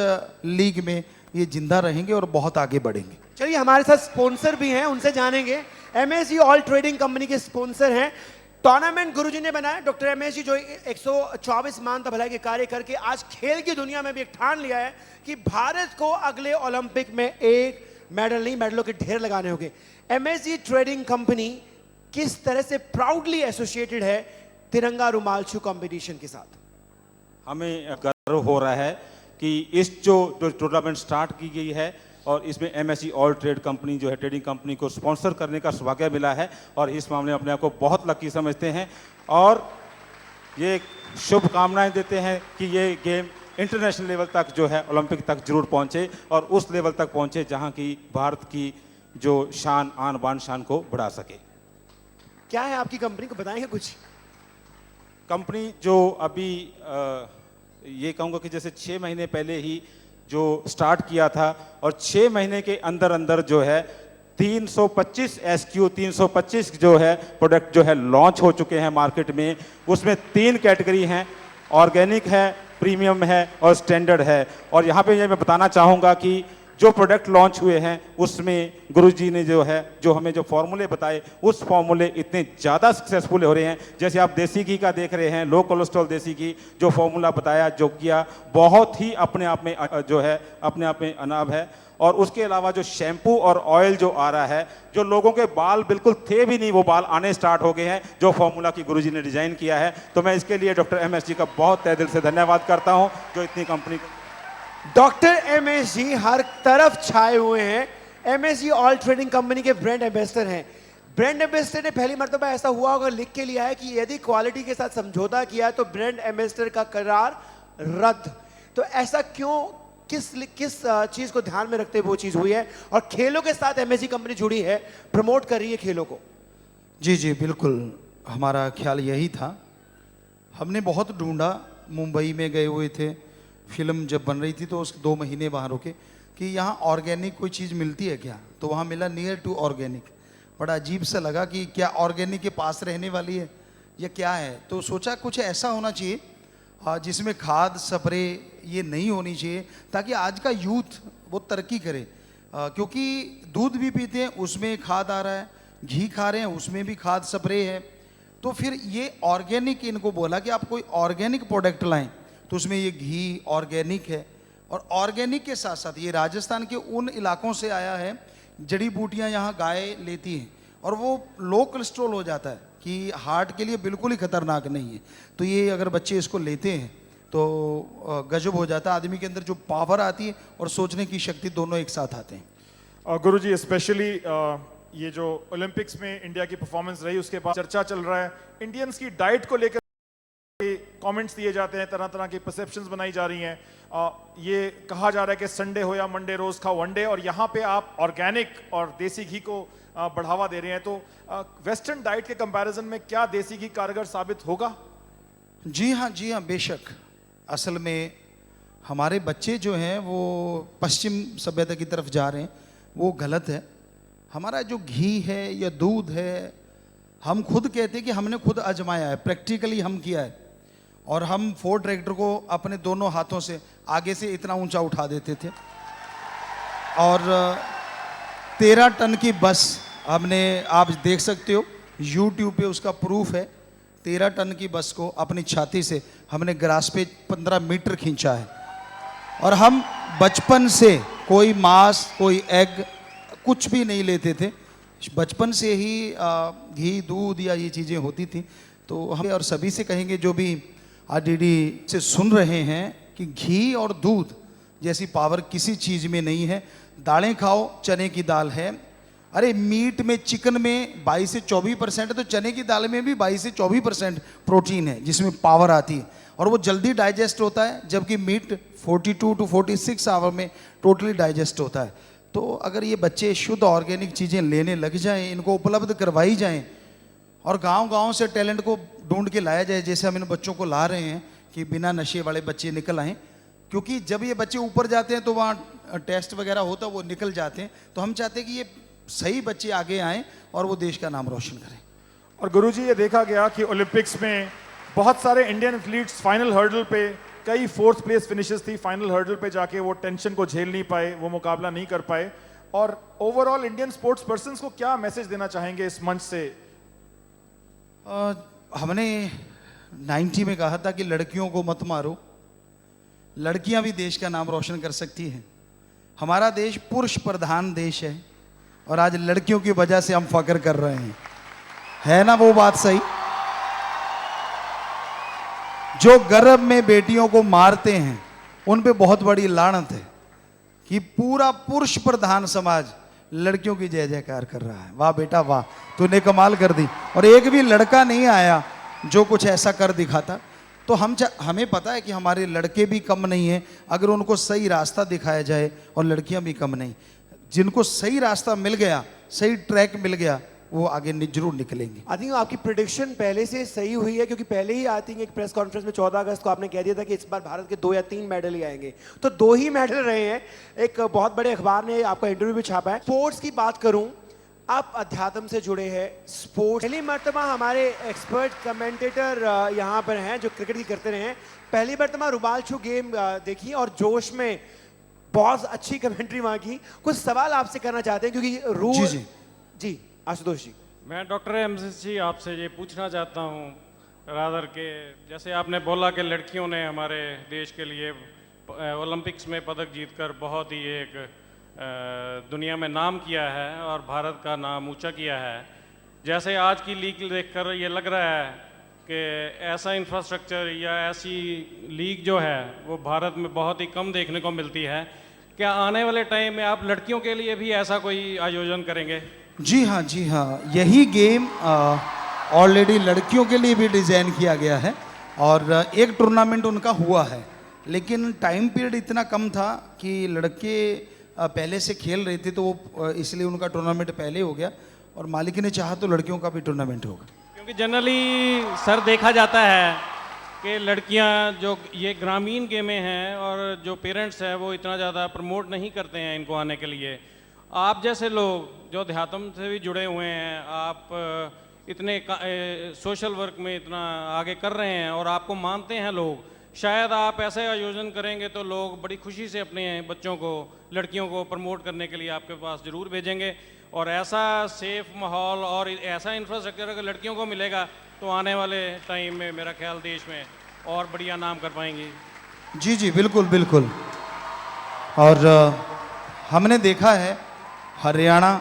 लीग में ये जिंदा रहेंगे और बहुत आगे बढ़ेंगे। चलिए, हमारे साथ स्पॉन्सर भी हैं, उनसे जानेंगे। MSG ऑल ट्रेडिंग कंपनी के स्पॉन्सर हैं। टूर्नामेंट गुरुजी ने बनाया, डॉक्टर MSG जो 124 मानता भलाई के कार्य करके आज खेल की दुनिया में भी एक ठान लिया है कि भारत को अगले ओलंपिक में एक मेडल नहीं, मेडलों के ढेर लगाने होंगे। MSG ट्रेडिंग कंपनी किस तरह से प्राउडली एसोसिएटेड है तिरंगा रुमाल छू कंपटीशन के साथ? हमें गर्व हो रहा है कि इस जो टूर्नामेंट स्टार्ट की गई है और इसमें MSG ऑल ट्रेड कंपनी जो है ट्रेडिंग कंपनी को स्पॉन्सर करने का सौभाग्य मिला है और इस मामले में अपने आप को बहुत लकी समझते हैं और ये शुभकामनाएं देते हैं कि ये गेम इंटरनेशनल लेवल तक जो है ओलंपिक तक जरूर पहुंचे और उस लेवल तक पहुंचे जहां की भारत की जो शान आन बान शान को बढ़ा सके। क्या है आपकी कंपनी को बताएंगे कुछ? कंपनी जो अभी ये कहूँगा कि जैसे 6 महीने पहले ही जो स्टार्ट किया था और 6 महीने के अंदर अंदर जो है 325 SKU 325 जो है प्रोडक्ट जो है लॉन्च हो चुके हैं मार्केट में। उसमें 3 कैटेगरी हैं, ऑर्गेनिक है, प्रीमियम है और स्टैंडर्ड है। और यहाँ पे ये मैं बताना चाहूँगा कि जो प्रोडक्ट लॉन्च हुए हैं उसमें गुरुजी ने जो है जो हमें जो फॉर्मूले बताए उस फॉर्मूले इतने ज़्यादा सक्सेसफुल हो रहे हैं। जैसे आप देसी घी का देख रहे हैं, लो कोलेस्ट्रॉल देसी घी जो फॉर्मूला बताया जो किया बहुत ही अपने आप में जो है अपने आप में अनाब है। और उसके अलावा जो शैम्पू और ऑयल जो आ रहा है, जो लोगों के बाल बिल्कुल थे भी नहीं वो बाल आने स्टार्ट हो गए हैं जो फॉर्मूला की गुरुजी ने डिज़ाइन किया है। तो मैं इसके लिए डॉक्टर MSG का बहुत तहे दिल से धन्यवाद करता हूँ जो इतनी कंपनी को। डॉक्टर MSG हर तरफ छाए हुए हैं। MSG ऑल ट्रेडिंग कंपनी के ब्रांड एम्बेसडर हैं। ब्रांड एम्बेसडर ने पहली मर्तबा ऐसा हुआ होगा लिख के लिया है कि यदि क्वालिटी के साथ समझौता किया तो ब्रांड एम्बेसडर का करार रद्द। तो ऐसा क्यों, किस चीज को ध्यान में रखते हुए वो चीज हुई है और खेलों के साथ MSG कंपनी जुड़ी है, प्रमोट कर रही है खेलों को? जी जी बिल्कुल, हमारा ख्याल यही था। हमने बहुत ढूंढा, मुंबई में गए हुए थे, फिल्म जब बन रही थी तो उस 2 महीने वहाँ रुके कि यहाँ ऑर्गेनिक कोई चीज़ मिलती है क्या, तो वहाँ मिला नियर टू ऑर्गेनिक। बड़ा अजीब सा लगा कि क्या ऑर्गेनिक के पास रहने वाली है या क्या है। तो सोचा कुछ ऐसा होना चाहिए जिसमें खाद स्प्रे ये नहीं होनी चाहिए ताकि आज का यूथ वो तरक्की करे। क्योंकि दूध भी पीते हैं उसमें खाद आ रहा है, घी खा रहे हैं उसमें भी खाद स्प्रे है। तो फिर ये ऑर्गेनिक, इनको बोला कि आप कोई ऑर्गेनिक प्रोडक्ट लाएं, तो उसमें ये घी ऑर्गेनिक है। और ऑर्गेनिक के साथ साथ ये राजस्थान के उन इलाकों से आया है, जड़ी बूटियां यहाँ गाय लेती हैं और वो लो कोलेस्ट्रॉल हो जाता है कि हार्ट के लिए बिल्कुल ही खतरनाक नहीं है। तो ये अगर बच्चे इसको लेते हैं तो गजब हो जाता है, आदमी के अंदर जो पावर आती है और सोचने की शक्ति दोनों एक साथ आते हैं। गुरुजी स्पेशली ये जो ओलंपिक्स में इंडिया की परफॉर्मेंस रही उसके बाद चर्चा चल रहा है, इंडियंस की डाइट को लेकर कमेंट्स दिए जाते हैं, तरह तरह की परसेप्शंस बनाई जा रही हैं। ये कहा जा रहा है कि संडे हो या मंडे रोज खाओ वनडे, और यहाँ पे आप ऑर्गेनिक और देसी घी को बढ़ावा दे रहे हैं। तो वेस्टर्न डाइट के कंपैरिजन में क्या देसी घी कारगर साबित होगा? जी हाँ बेशक। असल में हमारे बच्चे जो हैं वो पश्चिम सभ्यता की तरफ जा रहे हैं, वो गलत है। हमारा जो घी है या दूध है, हम खुद कहते हैं कि हमने खुद आजमाया है, प्रैक्टिकली हम किया है। और हम फोर्ड ट्रैक्टर को अपने दोनों हाथों से आगे से इतना ऊंचा उठा देते थे और 13 टन की बस हमने, आप देख सकते हो YouTube पे उसका प्रूफ है, 13 टन की बस को अपनी छाती से हमने ग्रास पे 15 मीटर खींचा है। और हम बचपन से कोई मांस कोई एग कुछ भी नहीं लेते थे, बचपन से ही घी दूध या ये चीज़ें होती थी। तो हम और सभी से कहेंगे जो भी RDD से सुन रहे हैं कि घी और दूध जैसी पावर किसी चीज़ में नहीं है। दालें खाओ, चने की दाल है, अरे मीट में चिकन में 22 से 24% है, तो चने की दाल में भी 22 से 24% प्रोटीन है जिसमें पावर आती है और वो जल्दी डाइजेस्ट होता है, जबकि मीट 42 to 46 आवर में टोटली डाइजेस्ट होता है। तो अगर ये बच्चे शुद्ध ऑर्गेनिक चीज़ें लेने लग जाएं, इनको उपलब्ध करवाई जाएं और गांव-गांव से टैलेंट को ढूंढ के लाया जाए, जैसे हम इन बच्चों को ला रहे हैं कि बिना नशे वाले बच्चे निकल आएँ। क्योंकि जब ये बच्चे ऊपर जाते हैं तो वहाँ टेस्ट वगैरह होता है, वो निकल जाते हैं। तो हम चाहते हैं कि ये सही बच्चे आगे आएँ और वो देश का नाम रोशन करें। और गुरुजी ये देखा गया कि ओलंपिक्स में बहुत सारे इंडियन एथलीट्स फाइनल हर्डल पे कई 4th प्लेस फिनिशेस थी, फाइनल हर्डल पे जाके वो टेंशन को झेल नहीं पाए, वो मुकाबला नहीं कर पाए। और ओवरऑल इंडियन स्पोर्ट्स पर्सन्स को क्या मैसेज देना चाहेंगे इस मंच से? हमने 90 में कहा था कि लड़कियों को मत मारो, लड़कियां भी देश का नाम रोशन कर सकती हैं। हमारा देश पुरुष प्रधान देश है और आज लड़कियों की वजह से हम फख्र कर रहे हैं, है ना वो बात सही? जो गर्भ में बेटियों को मारते हैं उन पे बहुत बड़ी लानत है कि पूरा पुरुष प्रधान समाज लड़कियों की जय जयकार कर रहा है। वाह बेटा वाह, तूने कमाल कर दी। और एक भी लड़का नहीं आया जो कुछ ऐसा कर दिखाता। तो हमें पता है कि हमारे लड़के भी कम नहीं हैं अगर उनको सही रास्ता दिखाया जाए, और लड़कियां भी कम नहीं। जिनको सही रास्ता मिल गया, सही ट्रैक मिल गया, वो आगे जरूर निकलेंगे। आई थिंक आपकी प्रिडिक्शन पहले से सही हुई है, क्योंकि पहले ही आई थिंक एक प्रेस कॉन्फ्रेंस में 14 अगस्त को आपने कह दिया था कि इस बार भारत के 2 या 3 मेडल ही आएंगे। तो 2 ही मेडल रहे हैं। एक बहुत बड़े अखबार ने आपका इंटरव्यू भी छापा है। स्पोर्ट्स की बात करूं, आप अध्यात्म से जुड़े हैं, स्पोर्ट्स पहली मर्तबा हमारे एक्सपर्ट कमेंटेटर यहाँ पर हैं जो क्रिकेट की करते रहे हैं। पहली मर्तबा रुमाल छू गेम देखी और जोश में बहुत अच्छी कमेंट्री वहाँ की। कुछ सवाल आपसे करना चाहते हैं क्योंकि रूल जी आशुतोष जी। मैं डॉक्टर एमएस जी आपसे ये पूछना चाहता हूँ रादर के, जैसे आपने बोला कि लड़कियों ने हमारे देश के लिए ओलंपिक्स में पदक जीतकर बहुत ही एक दुनिया में नाम किया है और भारत का नाम ऊंचा किया है। जैसे आज की लीग देखकर ये लग रहा है कि ऐसा इंफ्रास्ट्रक्चर या ऐसी लीग जो है वो भारत में बहुत ही कम देखने को मिलती है। क्या आने वाले टाइम में आप लड़कियों के लिए भी ऐसा कोई आयोजन करेंगे? जी हाँ, जी हाँ, यही गेम ऑलरेडी लड़कियों के लिए भी डिज़ाइन किया गया है और एक टूर्नामेंट उनका हुआ है, लेकिन टाइम पीरियड इतना कम था कि लड़के पहले से खेल रहे थे, तो वो इसलिए उनका टूर्नामेंट पहले हो गया और मालिक ने चाहा तो लड़कियों का भी टूर्नामेंट होगा। क्योंकि जनरली सर देखा जाता है कि लड़कियां जो ये ग्रामीण गेमें हैं और जो पेरेंट्स हैं वो इतना ज़्यादा प्रमोट नहीं करते हैं इनको आने के लिए। आप जैसे लोग जो अध्यात्म से भी जुड़े हुए हैं, आप इतने सोशल वर्क में इतना आगे कर रहे हैं और आपको मानते हैं लोग, शायद आप ऐसे आयोजन करेंगे तो लोग बड़ी खुशी से अपने बच्चों को, लड़कियों को प्रमोट करने के लिए आपके पास ज़रूर भेजेंगे। और ऐसा सेफ माहौल और ऐसा इंफ्रास्ट्रक्चर अगर लड़कियों को मिलेगा तो आने वाले टाइम में मेरा ख्याल देश में और बढ़िया नाम कर पाएंगी। जी जी बिल्कुल बिल्कुल। और हमने देखा है हरियाणा,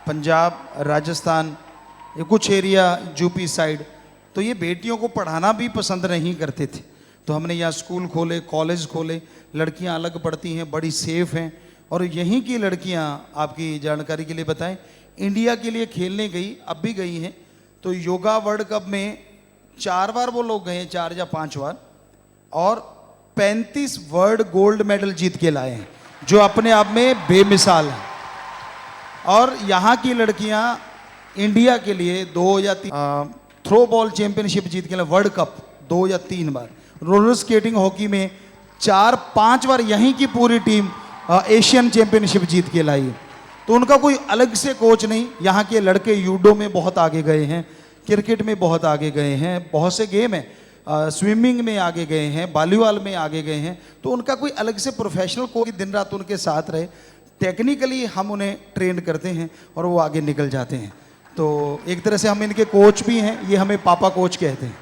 पंजाब, राजस्थान, ये कुछ एरिया यूपी साइड, तो ये बेटियों को पढ़ाना भी पसंद नहीं करते थे। तो हमने यहाँ स्कूल खोले, कॉलेज खोले, लड़कियाँ अलग पढ़ती हैं, बड़ी सेफ हैं। और यहीं की लड़कियाँ, आपकी जानकारी के लिए बताएं, इंडिया के लिए खेलने गई, अब भी गई हैं। तो योगा वर्ल्ड कप में 4 बार वो लोग गए हैं, 4 या 5 बार, और 35 वर्ल्ड गोल्ड मेडल जीत के लाए हैं, जो अपने आप में बेमिसाल है। और यहाँ की लड़कियाँ इंडिया के लिए 2 या 3 थ्रो बॉल चैंपियनशिप जीत के लाए, वर्ल्ड कप 2 या 3 बार, रोलर स्केटिंग हॉकी में 4-5 बार यहीं की पूरी टीम एशियन चैंपियनशिप जीत के लाई। तो उनका कोई अलग से कोच नहीं। यहाँ के लड़के यूडो में बहुत आगे गए हैं, क्रिकेट में बहुत आगे गए हैं, बहुत से गेम हैं, स्विमिंग में आगे गए हैं, वॉलीबॉल में आगे गए हैं। तो उनका कोई अलग से प्रोफेशनल कोच दिन रात उनके साथ रहे, टेक्निकली हम उन्हें ट्रेन करते हैं और वो आगे निकल जाते हैं। तो एक तरह से हम इनके कोच भी हैं, ये हमें पापा कोच कहते हैं।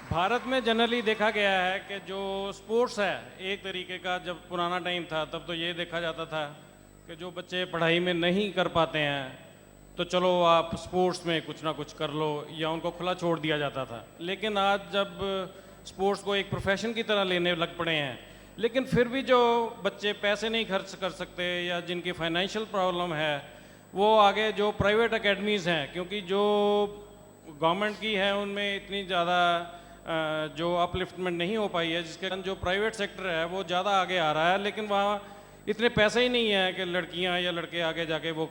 भारत में जनरली देखा गया है कि जो स्पोर्ट्स है एक तरीके का, जब पुराना टाइम था तब तो ये देखा जाता था कि जो बच्चे पढ़ाई में नहीं कर पाते हैं तो चलो आप स्पोर्ट्स में कुछ ना कुछ कर लो, या उनको खुला छोड़ दिया जाता था। लेकिन आज जब स्पोर्ट्स को एक प्रोफेशन की तरह लेने लग पड़े हैं, लेकिन फिर भी जो बच्चे पैसे नहीं खर्च कर सकते या जिनकी फाइनेंशियल प्रॉब्लम है, वो आगे जो प्राइवेट एकेडमीज़ हैं, क्योंकि जो गवर्नमेंट की है उनमें इतनी ज़्यादा जो अपलिफ्टमेंट नहीं हो पाई है, जिसके कारण जो प्राइवेट सेक्टर है वो ज़्यादा आगे आ रहा है, लेकिन वहाँ इतने पैसे ही नहीं है कि लड़कियाँ या लड़के आगे जाके वो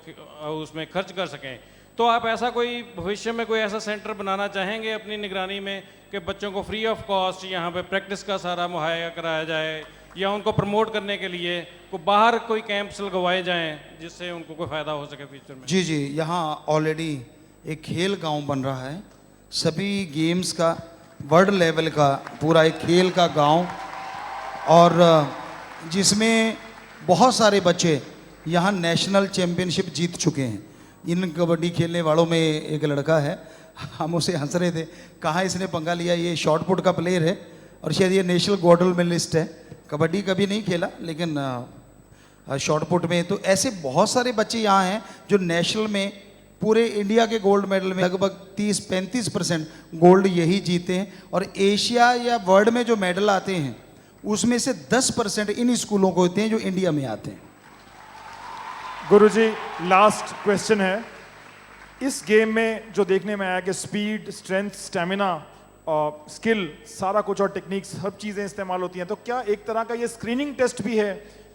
उसमें खर्च कर सकें। तो आप ऐसा कोई भविष्य में कोई ऐसा सेंटर बनाना चाहेंगे अपनी निगरानी में कि बच्चों को फ्री ऑफ कॉस्ट यहाँ पे प्रैक्टिस का सारा मुहैया कराया जाए, या उनको प्रमोट करने के लिए को बाहर कोई कैंप्स लगवाए जाएँ जिससे उनको कोई फ़ायदा हो सके फ्यूचर में? जी जी, यहाँ ऑलरेडी एक खेल गांव बन रहा है, सभी गेम्स का वर्ल्ड लेवल का पूरा एक खेल का गांव, और जिसमें बहुत सारे बच्चे यहाँ नेशनल चैम्पियनशिप जीत चुके हैं। इन कबड्डी खेलने वालों में एक लड़का है, हम उसे हंस रहे थे, कहाँ इसने पंगा लिया, ये शॉर्ट पुट का प्लेयर है और शायद ये नेशनल गोल्ड मेडलिस्ट है। कबड्डी कभी नहीं खेला लेकिन शॉर्ट पुट में। तो ऐसे बहुत सारे बच्चे यहाँ हैं जो नेशनल में पूरे इंडिया के गोल्ड मेडल में लगभग 30-35% गोल्ड यही जीते हैं। और एशिया या वर्ल्ड में जो मेडल आते हैं उसमें से 10% इन स्कूलों को होते हैं जो इंडिया में आते हैं। गुरुजी, लास्ट क्वेश्चन है। इस गेम में जो देखने में आया कि स्पीड, स्ट्रेंथ, स्टेमिना और स्किल, सारा कुछ और टेक्निक्स, सब चीज़ें इस्तेमाल होती हैं, तो क्या एक तरह का ये स्क्रीनिंग टेस्ट भी है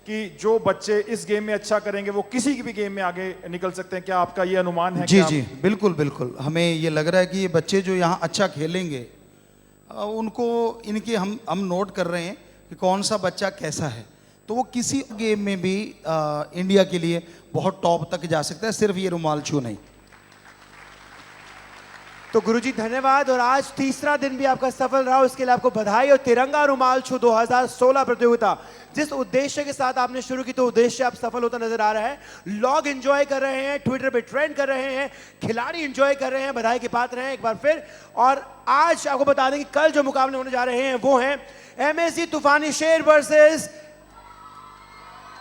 कि जो बच्चे इस गेम में अच्छा करेंगे वो किसी की भी गेम में आगे निकल सकते हैं? क्या आपका ये अनुमान है? जी जी, बिल्कुल बिल्कुल। हमें ये लग रहा है कि ये बच्चे जो यहाँ अच्छा खेलेंगे उनको इनके हम नोट कर रहे हैं कि कौन सा बच्चा कैसा है, तो वो किसी गेम में भी इंडिया के लिए बहुत टॉप तक जा सकता है, सिर्फ ये रुमाल छू नहीं। तो गुरुजी धन्यवाद, और आज तीसरा दिन भी आपका सफल रहा, उसके लिए आपको बधाई। और तिरंगा रुमाल छू 2016 प्रतियोगिता जिस उद्देश्य के साथ आपने शुरू की, तो उद्देश्य आप सफल होता नजर आ रहा है। लोग एंजॉय कर रहे हैं, ट्विटर पे ट्रेंड कर रहे हैं, खिलाड़ी एंजॉय कर रहे हैं, बधाई के पात्र हैं एक बार फिर। और आज आपको बता दें कि कल जो मुकाबले होने जा रहे हैं वो हैं MSG तूफानी शेर versus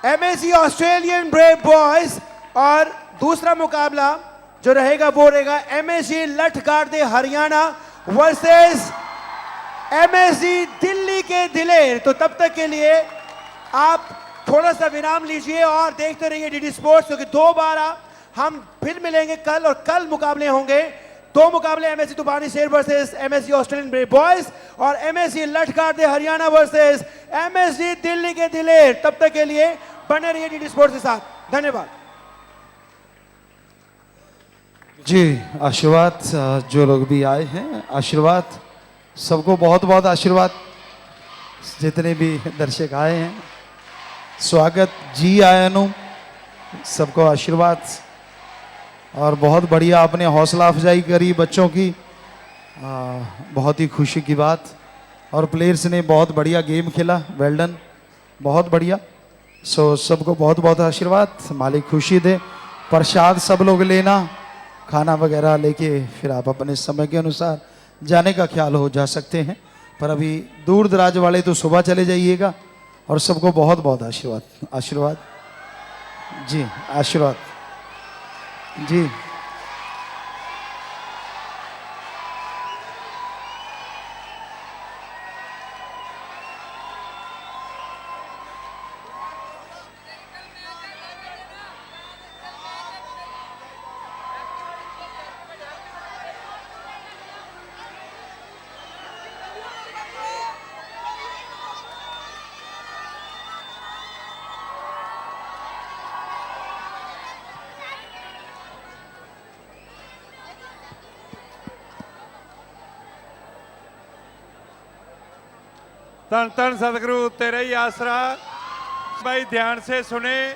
MSG Australian brave boys, और दूसरा मुकाबला जो रहेगा वो रहेगा MSG लठगार्दे हरियाणा वर्सेस MSG दिल्ली के दिलेर। तो तब तक के लिए आप थोड़ा सा विराम लीजिए और देखते रहिए डीडी स्पोर्ट्स, क्योंकि दोबारा हम फिर मिलेंगे कल, और कल मुकाबले होंगे, दो मुकाबले MSG तूफानी शेर versus MSG Australian brave boys और MSG लठगार्दे हरियाणा वर्सेस MSG दिल्ली के दिलेर। तब तक के लिए बने रहिए डीडी स्पोर्ट्स के साथ। धन्यवाद जी। आशीर्वाद जो लोग भी आए हैं, आशीर्वाद सबको, बहुत बहुत आशीर्वाद। जितने भी दर्शक आए हैं, स्वागत जी आयनु, सबको आशीर्वाद। और बहुत बढ़िया आपने हौसला अफजाई करी बच्चों की, बहुत ही खुशी की बात। और प्लेयर्स ने बहुत बढ़िया गेम खेला, वेल डन, बहुत बढ़िया। सो सबको बहुत बहुत आशीर्वाद, मालिक खुशी दे। प्रसाद सब लोग लेना, खाना वगैरह लेके फिर आप अपने समय के अनुसार जाने का ख्याल हो जा सकते हैं, पर अभी दूर दराज वाले तो सुबह चले जाइएगा। और सबको बहुत बहुत आशीर्वाद, आशीर्वाद जी, आशीर्वाद जी। धन धन सदगुरु तेरा ही आसरा। भाई ध्यान से सुने।